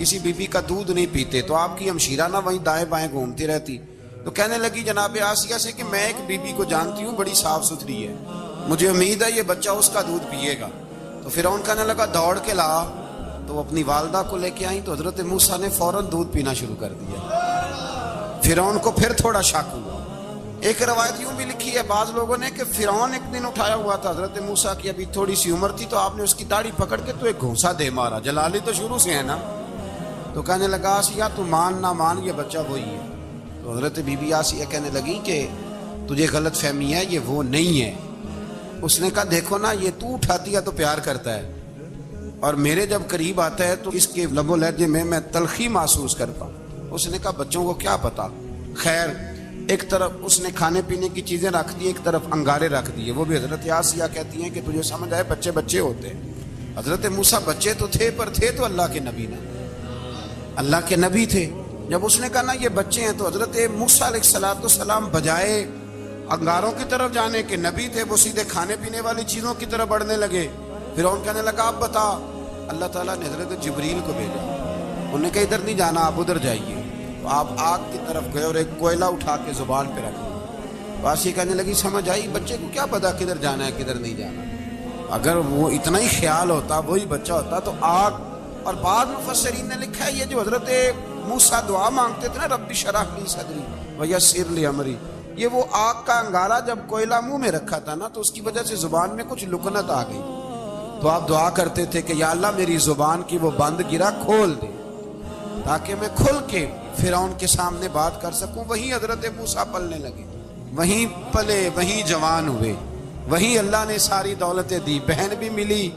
کسی بیوی کا دودھ نہیں پیتے تو آپ کی ہمشیرہ نہ وہیں دائیں بائیں گھومتی رہتی. تو کہنے لگی جناب آسیہ سے کہ میں ایک بیوی کو جانتی ہوں بڑی صاف ستھری ہے, مجھے امید ہے یہ بچہ اس کا دودھ پیے گا. تو فرعون کہنے لگا دوڑ کے لا. تو وہ اپنی والدہ کو لے کے آئیں تو حضرت موسیٰ نے فوراً دودھ پینا شروع کر دیا. فرعون کو پھر تھوڑا شک ہوا. ایک روایت یوں بھی لکھی ہے بعض لوگوں نے کہ فرعون ایک دن اٹھایا ہوا تھا حضرت موسیٰ کی ابھی تھوڑی سی عمر تھی, تو آپ نے اس کی داڑھی پکڑ کے تو ایک گھونسا دے مارا. جلالی تو شروع سے ہے نا. تو کہنے لگا آسیہ تو مان نہ مان یہ بچہ وہی ہے. تو حضرت بی بی آسیہ کہنے لگی کہ تجھے غلط فہمی ہے, یہ وہ نہیں ہے. اس نے کہا دیکھو نا یہ تو اٹھاتی ہے تو پیار کرتا ہے, اور میرے جب قریب آتا ہے تو اس کے لب و لہجے میں تلخی محسوس کرتا ہوں. اس نے کہا بچوں کو کیا پتا. خیر ایک طرف اس نے کھانے پینے کی چیزیں رکھ دی, ایک طرف انگارے رکھ دیے. وہ بھی حضرت آسیہ کہتی ہیں کہ تجھے سمجھ آئے بچے بچے ہوتے ہیں. حضرت موسیٰ بچے تو تھے پر تھے تو اللہ کے نبی نے, اللہ کے نبی تھے. جب اس نے کہا نا یہ بچے ہیں تو حضرت موسیٰ علیہ السلام بجائے انگاروں کی طرف جانے کے نبی تھے وہ سیدھے کھانے پینے والی چیزوں کی طرف بڑھنے لگے. پھر ان کہنے لگا آپ بتا. اللہ تعالیٰ نے حضرت جبریل کو بھیجا. انہوں نے کہا ادھر نہیں جانا آپ ادھر جائیے. تو آپ آگ کی طرف گئے اور ایک کوئلہ اٹھا کے زبان پہ رکھ دیا. آسیہ کہنے لگی سمجھ آئی بچے کو کیا پتا کدھر جانا ہے کدھر نہیں جانا. اگر وہ اتنا ہی خیال ہوتا وہی بچہ ہوتا تو آگ. اور بعض مفسرین نے لکھا ہے یہ جو حضرت موسیٰ دعا مانگتے تھے نا رب اشرح لی صدری ویسر لی امری, یہ وہ آگ کا انگارہ جب کوئلہ منہ میں رکھا تھا نا تو اس کی وجہ سے زبان میں کچھ لکنت آ گئی. تو آپ دعا کرتے تھے کہ یا اللہ میری زبان کی وہ بند گرا کھول دے تاکہ میں کھل کے فرعون کے سامنے بات کر سکوں. وہیں حضرت موسیٰ پلنے لگے, وہیں پلے, وہیں جوان ہوئے, وہیں اللہ نے ساری دولتیں دی. بہن بھی ملی,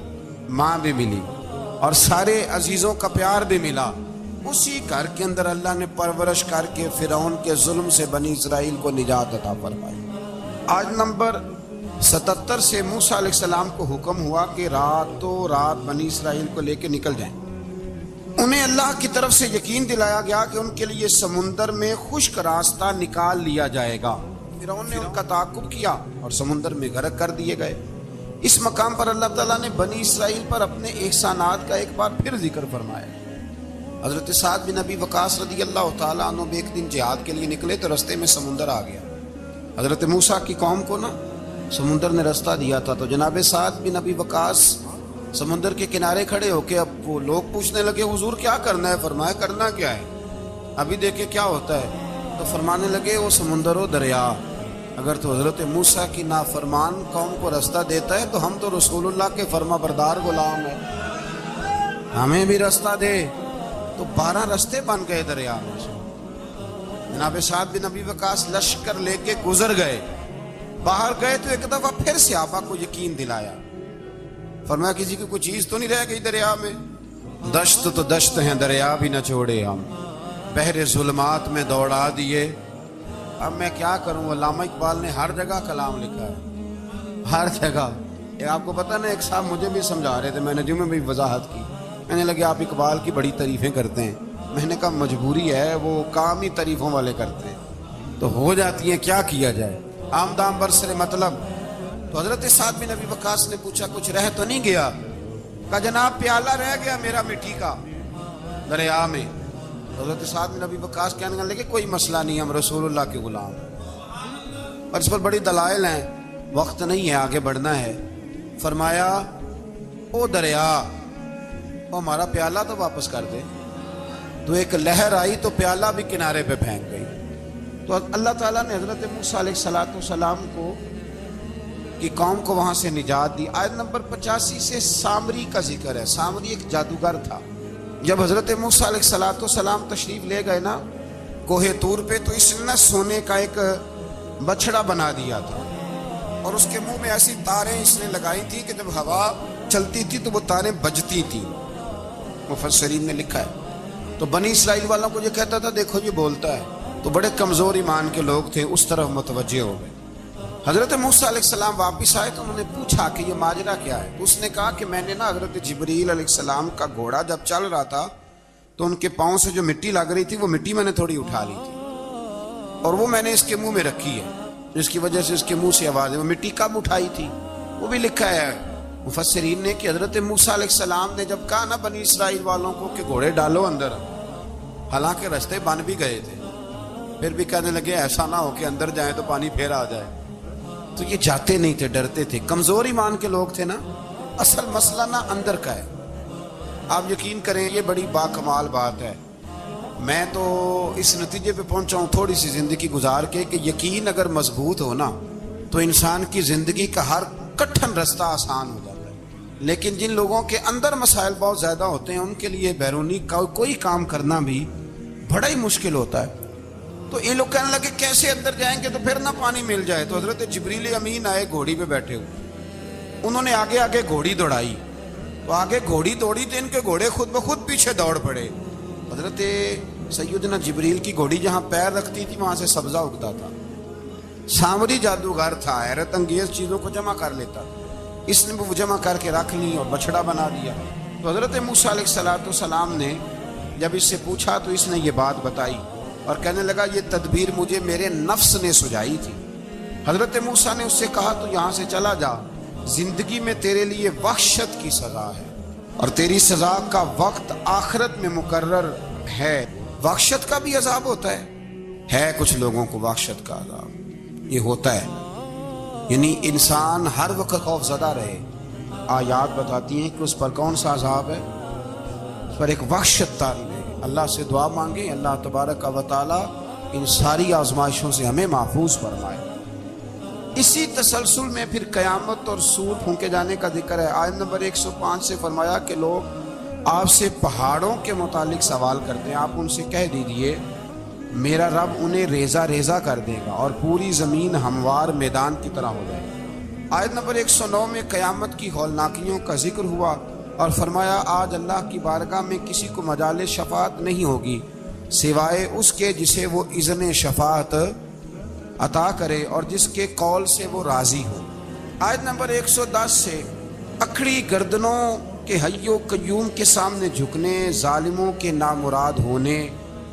ماں بھی ملی, اور سارے عزیزوں کا پیار بھی ملا. اسی گھر کے اندر اللہ نے پرورش کر کے فرعون کے ظلم سے بنی اسرائیل کو نجات عطا فرمائی. آج نمبر 77 سے موسیٰ علیہ السلام کو حکم ہوا کہ راتوں رات بنی اسرائیل کو لے کے نکل جائیں. انہیں اللہ کی طرف سے یقین دلایا گیا کہ ان کے لیے سمندر میں خشک راستہ نکال لیا جائے گا. فرعون نے ان کا تعاقب کیا اور سمندر میں غرق کر دیے گئے. اس مقام پر اللہ تعالیٰ نے بنی اسرائیل پر اپنے احسانات کا ایک بار پھر ذکر فرمایا. حضرت سعد بن ابی وقاص رضی اللہ تعالیٰ عنہ بھی ایک دن جہاد کے لیے نکلے تو رستے میں سمندر آ گیا. حضرت موسیٰ کی قوم کو نا سمندر نے رستہ دیا تھا. تو جناب سعد بن ابی وقاص سمندر کے کنارے کھڑے ہو کے اب وہ لوگ پوچھنے لگے حضور کیا کرنا ہے. فرمایا کرنا کیا ہے ابھی دیکھیں کیا ہوتا ہے. تو فرمانے لگے وہ سمندر و دریا اگر تو حضرت موسیٰ کی نافرمان قوم کو رستہ دیتا ہے تو ہم تو رسول اللہ کے فرما بردار غلام ہیں, ہمیں بھی رستہ دے. تو 12 رستے بن گئے دریا میں سے. جناب سعد بن ابی وقاص لشکر لے کے گزر گئے. باہر گئے تو ایک دفعہ پھر صحابہ کو یقین دلایا. فرمایا کسی کی کوئی چیز تو نہیں رہ گئی دریا میں. دشت تو دشت ہیں دریا بھی نہ چھوڑے ہم, بحر ظلمات میں دوڑا دیے. اب میں کیا کروں. علامہ اقبال نے ہر جگہ کلام لکھا ہے, ہر جگہ. آپ کو پتہ نا ایک صاحب مجھے بھی سمجھا رہے تھے, میں نے جمعے میں بھی وضاحت کی. کہنے لگے آپ اقبال کی بڑی تعریفیں کرتے ہیں. میں نے کہا مجبوری ہے, وہ کام ہی تعریفوں والے کرتے ہیں تو ہو جاتی ہیں, کیا کیا جائے. آمدام برسر مطلب. تو حضرت سعد بن ابی وقاص نے پوچھا کچھ رہ تو نہیں گیا. کہا جناب پیالہ رہ گیا میرا مٹی کا دریا میں. حضرت سعد بن ابی وقاص کہنے لگے کوئی مسئلہ نہیں, ہم رسول اللہ کے غلام. اور اس پر بڑی دلائل ہیں, وقت نہیں ہے آگے بڑھنا ہے. فرمایا او دریا وہ ہمارا پیالہ تو واپس کر دے. تو ایک لہر آئی تو پیالہ بھی کنارے پہ پھینک گئی. تو اللہ تعالیٰ نے حضرت موسیٰ علیہ السلام کو کی قوم کو وہاں سے نجات دی. آیت نمبر 85 سے سامری کا ذکر ہے. سامری ایک جادوگر تھا. جب حضرت موسیٰ علیہ السلام تشریف لے گئے نا کوہ طور پہ تو اس نے سونے کا ایک بچڑا بنا دیا تھا اور اس کے منہ میں ایسی تاریں اس نے لگائی تھی کہ جب ہوا چلتی تھی تو وہ تاریں بجتی تھی. مفسرین نے لکھا ہے. تو بنی اسرائیل والوں کو یہ کہتا تھا دیکھو یہ بولتا ہے. تو بڑے کمزور ایمان کے لوگ تھے, اس طرف متوجہ ہو گئے. حضرت موسیٰ علیہ السلام واپس آئے تو انہوں نے پوچھا کہ یہ ماجرا کیا ہے. اس نے کہا کہ میں نے نا حضرت جبریل علیہ السلام کا گھوڑا جب چل رہا تھا تو ان کے پاؤں سے جو مٹی لگ رہی تھی وہ مٹی میں نے تھوڑی اٹھا لی تھی اور وہ میں نے اس کے منہ میں رکھی ہے, جس کی وجہ سے اس کے منہ سے آواز ہے. وہ مٹی کب اٹھائی تھی وہ بھی لکھا ہے. مفسرین نے کہ حضرت موسیٰ علیہ السلام نے جب کہا نا بنی اسرائیل والوں کو کہ گھوڑے ڈالو اندر، حالانکہ رستے بن بھی گئے تھے، پھر بھی کہنے لگے ایسا نہ ہو کہ اندر جائیں تو پانی پھر آ جائے، تو یہ جاتے نہیں تھے، ڈرتے تھے، کمزور ایمان کے لوگ تھے نا۔ اصل مسئلہ نا اندر کا ہے، آپ یقین کریں یہ بڑی باکمال بات ہے۔ میں تو اس نتیجے پہ پہنچا ہوں تھوڑی سی زندگی گزار کے کہ یقین اگر مضبوط ہو نا تو انسان کی زندگی کا ہر کٹھن رستہ آسان ہو جاتا ہے، لیکن جن لوگوں کے اندر مسائل بہت زیادہ ہوتے ہیں ان کے لیے بیرونی کوئی کام کرنا بھی بڑا ہی مشکل ہوتا ہے۔ تو یہ لوگ کہنے لگے کیسے اندر جائیں گے تو پھر نہ پانی مل جائے، تو حضرت جبریل امین آئے گھوڑی پہ بیٹھے ہوئے، انہوں نے آگے آگے گھوڑی دوڑائی، تو آگے گھوڑی دوڑی تو ان کے گھوڑے خود بخود پیچھے دوڑ پڑے۔ حضرت سیدنا جبریل کی گھوڑی جہاں پیر رکھتی تھی وہاں سے سبزہ اگتا تھا، سامری جادوگر تھا، حیرت انگیز چیزوں کو جمع کر لیتا، اس نے وہ جمع کر کے رکھ لی اور بچڑا بنا دیا۔ تو حضرت موسیٰ علیہ السلام نے جب اس سے پوچھا تو اس نے یہ بات بتائی اور کہنے لگا یہ تدبیر مجھے میرے نفس نے سجائی تھی۔ حضرت موسیٰ نے اس سے کہا تو یہاں سے چلا جا، زندگی میں تیرے لیے وحشت کی سزا ہے اور تیری سزا کا وقت آخرت میں مقرر ہے۔ وحشت کا بھی عذاب ہوتا ہے کچھ لوگوں کو وحشت کا عذاب یہ ہوتا ہے، یعنی انسان ہر وقت خوف زدہ رہے۔ آیات بتاتی ہیں کہ اس پر کون سا عذاب ہے، اس پر ایک وحشت طاری ہے۔ اللہ سے دعا مانگیں اللہ تبارک و تعالی ان ساری آزمائشوں سے ہمیں محفوظ فرمائے۔ اسی تسلسل میں پھر قیامت اور سور پھونکے جانے کا ذکر ہے۔ آیت نمبر 105 سے فرمایا کہ لوگ آپ سے پہاڑوں کے متعلق سوال کرتے ہیں، آپ ان سے کہہ دیجئے میرا رب انہیں ریزہ ریزہ کر دے گا اور پوری زمین ہموار میدان کی طرح ہو جائے گی۔ آیت نمبر 109 میں قیامت کی ہولناکیوں کا ذکر ہوا اور فرمایا آج اللہ کی بارگاہ میں کسی کو مجال شفاعت نہیں ہوگی سوائے اس کے جسے وہ اذن شفاعت عطا کرے اور جس کے قول سے وہ راضی ہو۔ آیت نمبر 110 سے اکھڑی گردنوں کے حی و قیوم کے سامنے جھکنے، ظالموں کے نامراد ہونے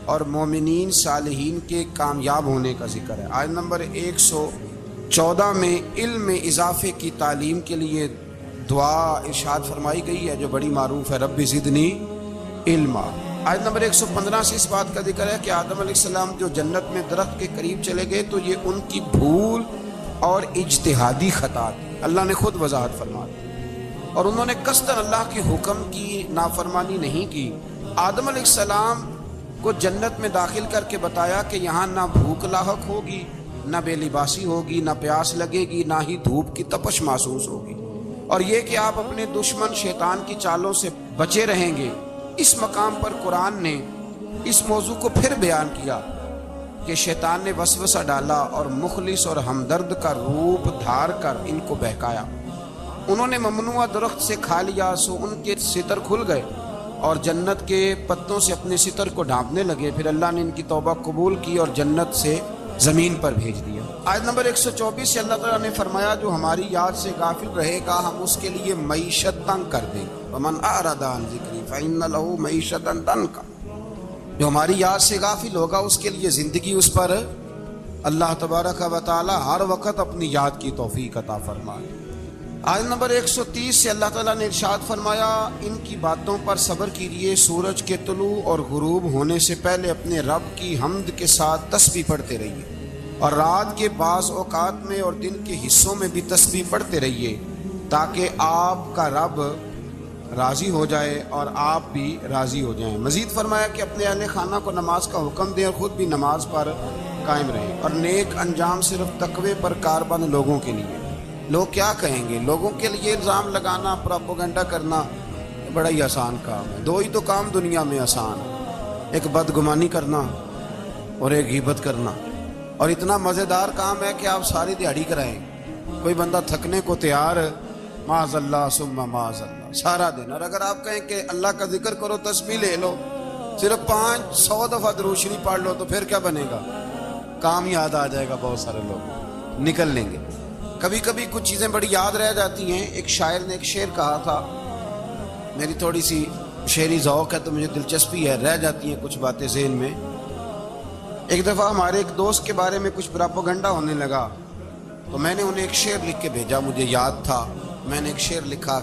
اور مومنین صالحین کے کامیاب ہونے کا ذکر ہے۔ آیت نمبر 114 میں علم میں اضافے کی تعلیم کے لیے دعا ارشاد فرمائی گئی ہے جو بڑی معروف ہے، رب زدنی علما۔ آیت نمبر 115 سے اس بات کا ذکر ہے کہ آدم علیہ السلام جو جنت میں درخت کے قریب چلے گئے تو یہ ان کی بھول اور اجتہادی خطا تھی، اللہ نے خود وضاحت فرما دی، اور انہوں نے قصداً اللہ کے حکم کی نافرمانی نہیں کی۔ آدم علیہ السلام کو جنت میں داخل کر کے بتایا کہ یہاں نہ بھوک لاحق ہوگی، نہ بے لباسی ہوگی، نہ پیاس لگے گی، نہ ہی دھوپ کی تپش محسوس ہوگی، اور یہ کہ آپ اپنے دشمن شیطان کی چالوں سے بچے رہیں گے۔ اس مقام پر قرآن نے اس موضوع کو پھر بیان کیا کہ شیطان نے وسوسہ ڈالا اور مخلص اور ہمدرد کا روپ دھار کر ان کو بہکایا، انہوں نے ممنوع درخت سے کھا لیا سو ان کے ستر کھل گئے اور جنت کے پتوں سے اپنے ستر کو ڈھانپنے لگے، پھر اللہ نے ان کی توبہ قبول کی اور جنت سے زمین پر بھیج دیا۔ آیت نمبر 124 سے اللہ تعالیٰ نے فرمایا جو ہماری یاد سے غافل رہے گا ہم اس کے لیے معیشت تنگ کر دیں گے، وَمَنْ أَعْرَضَ عَنْ ذِكْرِي فَإِنَّ لَهُ مَعِيشَةً ضَنْكًا، جو ہماری یاد سے غافل ہوگا اس کے لیے زندگی اس پر اللہ تبارک و تعالیٰ ہر وقت اپنی یاد کی توفیق عطا فرمائے۔ آیت نمبر 130 سے اللہ تعالیٰ نے ارشاد فرمایا ان کی باتوں پر صبر کیجیے، سورج کے طلوع اور غروب ہونے سے پہلے اپنے رب کی حمد کے ساتھ تسبیح پڑھتے رہیے اور رات کے بعض اوقات میں اور دن کے حصوں میں بھی تسبیح پڑھتے رہیے تاکہ آپ کا رب راضی ہو جائے اور آپ بھی راضی ہو جائیں۔ مزید فرمایا کہ اپنے اہل خانہ کو نماز کا حکم دیں اور خود بھی نماز پر قائم رہیں، اور نیک انجام صرف تقوی پر کاربند لوگوں کے لیے۔ لوگ کیا کہیں گے، لوگوں کے لیے الزام لگانا، پروپیگنڈا کرنا بڑا ہی آسان کام ہے۔ دو ہی تو کام دنیا میں آسان ہے، ایک بدگمانی کرنا اور ایک غیبت کرنا، اور اتنا مزیدار کام ہے کہ آپ ساری دیہڑی کرائیں، کوئی بندہ تھکنے کو تیار معاذ اللہ ثم معاذ اللہ سارا دن، اور اگر آپ کہیں کہ اللہ کا ذکر کرو تسبیح لے لو صرف 500 دفعہ درود شریف پڑھ لو تو پھر کیا بنے گا، کام یاد آ جائے گا، بہت سارے لوگ نکل لیں گے۔ کبھی کبھی کچھ چیزیں بڑی یاد رہ جاتی ہیں۔ ایک شاعر نے ایک شعر کہا تھا، میری تھوڑی سی شعری ذوق ہے تو مجھے دلچسپی ہے، رہ جاتی ہیں کچھ باتیں ذہن میں۔ ایک دفعہ ہمارے ایک دوست کے بارے میں کچھ پروپیگنڈا ہونے لگا تو میں نے انہیں ایک شعر لکھ کے بھیجا، مجھے یاد تھا، میں نے ایک شعر لکھا،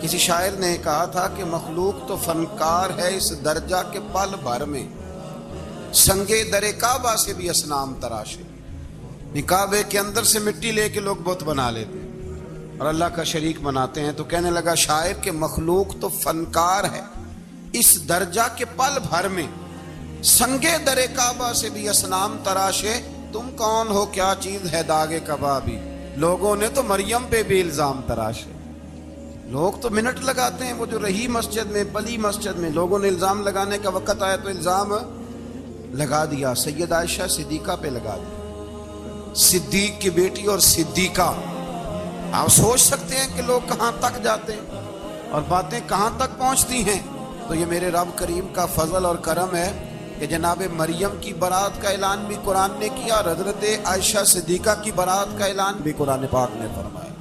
کسی شاعر نے کہا تھا کہ مخلوق تو فنکار ہے اس درجہ کے پل بھر میں، سنگے در کعبہ سے بھی اصنام تراشے۔ کعبے کے اندر سے مٹی لے کے لوگ بت بنا لیتے ہیں اور اللہ کا شریک بناتے ہیں۔ تو کہنے لگا شاعر کہ مخلوق تو فنکار ہے اس درجہ کے پل بھر میں، سنگے در کعبہ سے بھی اصنام تراشے۔ تم کون ہو کیا چیز ہے داغ کبابی، لوگوں نے تو مریم پہ بھی الزام تراشے۔ لوگ تو منٹ لگاتے ہیں، وہ جو رہی مسجد میں، پلی مسجد میں، لوگوں نے الزام لگانے کا وقت آیا تو الزام لگا دیا، سید عائشہ صدیقہ پہ لگا دیا، صدیق کی بیٹی اور صدیقہ۔ آپ سوچ سکتے ہیں کہ لوگ کہاں تک جاتے ہیں اور باتیں کہاں تک پہنچتی ہیں۔ تو یہ میرے رب کریم کا فضل اور کرم ہے کہ جناب مریم کی برات کا اعلان بھی قرآن نے کیا اور حضرت عائشہ صدیقہ کی برات کا اعلان بھی قرآن پاک نے فرمایا،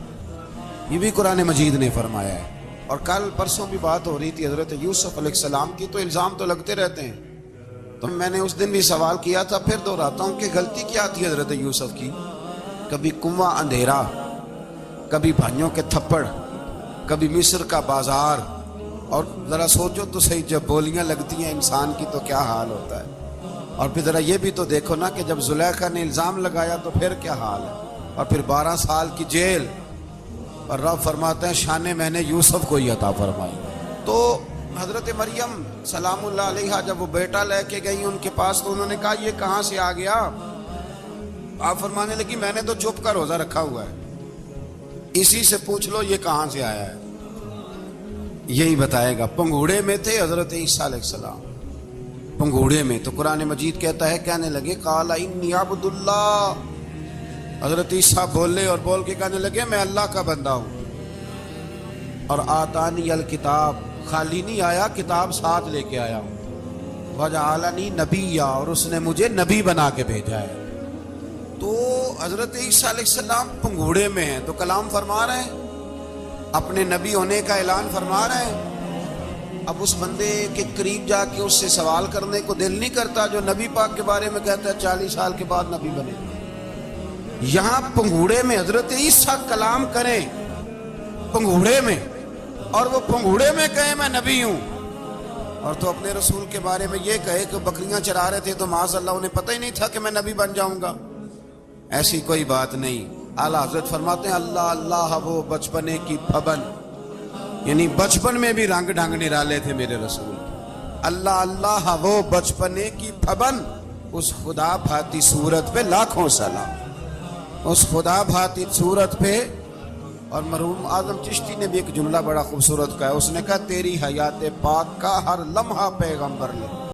یہ بھی قرآن مجید نے فرمایا ہے۔ اور کل پرسوں بھی بات ہو رہی تھی حضرت یوسف علیہ السلام کی، تو الزام تو لگتے رہتے ہیں۔ تو میں نے اس دن بھی سوال کیا تھا، پھر دہراتا ہوں کہ غلطی کیا تھی حضرت یوسف کی؟ کبھی کنواں اندھیرا، کبھی بھائیوں کے تھپڑ، کبھی مصر کا بازار، اور ذرا سوچو تو صحیح جب بولیاں لگتی ہیں انسان کی تو کیا حال ہوتا ہے۔ اور پھر ذرا یہ بھی تو دیکھو نا کہ جب زلیخا نے الزام لگایا تو پھر کیا حال ہے، اور پھر 12 سال کی جیل، اور رب فرماتے ہیں شان میں نے یوسف کو ہی عطا فرمائی۔ تو حضرت مریم سلام اللہ علیہا جب وہ بیٹا لے کے گئی ان کے پاس تو انہوں نے کہا یہ کہاں سے آ گیا؟ آپ فرمانے لگی میں نے تو چپ کر روزہ رکھا ہوا ہے، اسی سے پوچھ لو یہ کہاں سے آیا ہے، یہی بتائے گا۔ پنگوڑے میں تھے حضرت عیسیٰ علیہ السلام، پنگوڑے میں۔ تو قرآن مجید کہتا ہے کہنے لگے قال انی عبد اللہ، حضرت عیسیٰ بولے اور بول کے کہنے لگے میں اللہ کا بندہ ہوں، اور آتانی الکتاب، خالی نہیں آیا، کتاب ساتھ لے کے آیا ہوں، وجعلنی نبیا، اور اس نے مجھے نبی بنا کے بھیجا ہے۔ تو حضرت عیسیٰ علیہ السلام پنگوڑے میں ہیں تو کلام فرما رہے ہیں، اپنے نبی ہونے کا اعلان فرما رہے ہیں۔ اب اس بندے کے قریب جا کے اس سے سوال کرنے کو دل نہیں کرتا جو نبی پاک کے بارے میں کہتا ہے 40 سال کے بعد نبی بنے۔ یہاں پنگوڑے میں حضرت عیسیٰ کلام کریں، پنگوڑے میں، اور وہ پنگوڑے میں کہے میں نبی ہوں، اور تو اپنے رسول کے بارے میں یہ کہے کہ بکریاں چرا رہے تھے تو معاذ اللہ انہیں پتہ ہی نہیں تھا کہ میں نبی بن جاؤں گا۔ ایسی کوئی بات نہیں۔ اعلیٰ حضرت فرماتے ہیں اللہ اللہ وہ بچپنے کی پھبن، یعنی بچپن میں بھی رنگ ڈھنگ نرالے تھے میرے رسول۔ اللہ اللہ وہ بچپنے کی پھبن، اس خدا بھاتی صورت پہ لاکھوں سلام، اس خدا بھاتی صورت پہ۔ اور مرحوم اعظم چشتی نے بھی ایک جملہ بڑا خوبصورت کہا ہے، اس نے کہا تیری حیات پاک کا ہر لمحہ پیغمبر لے۔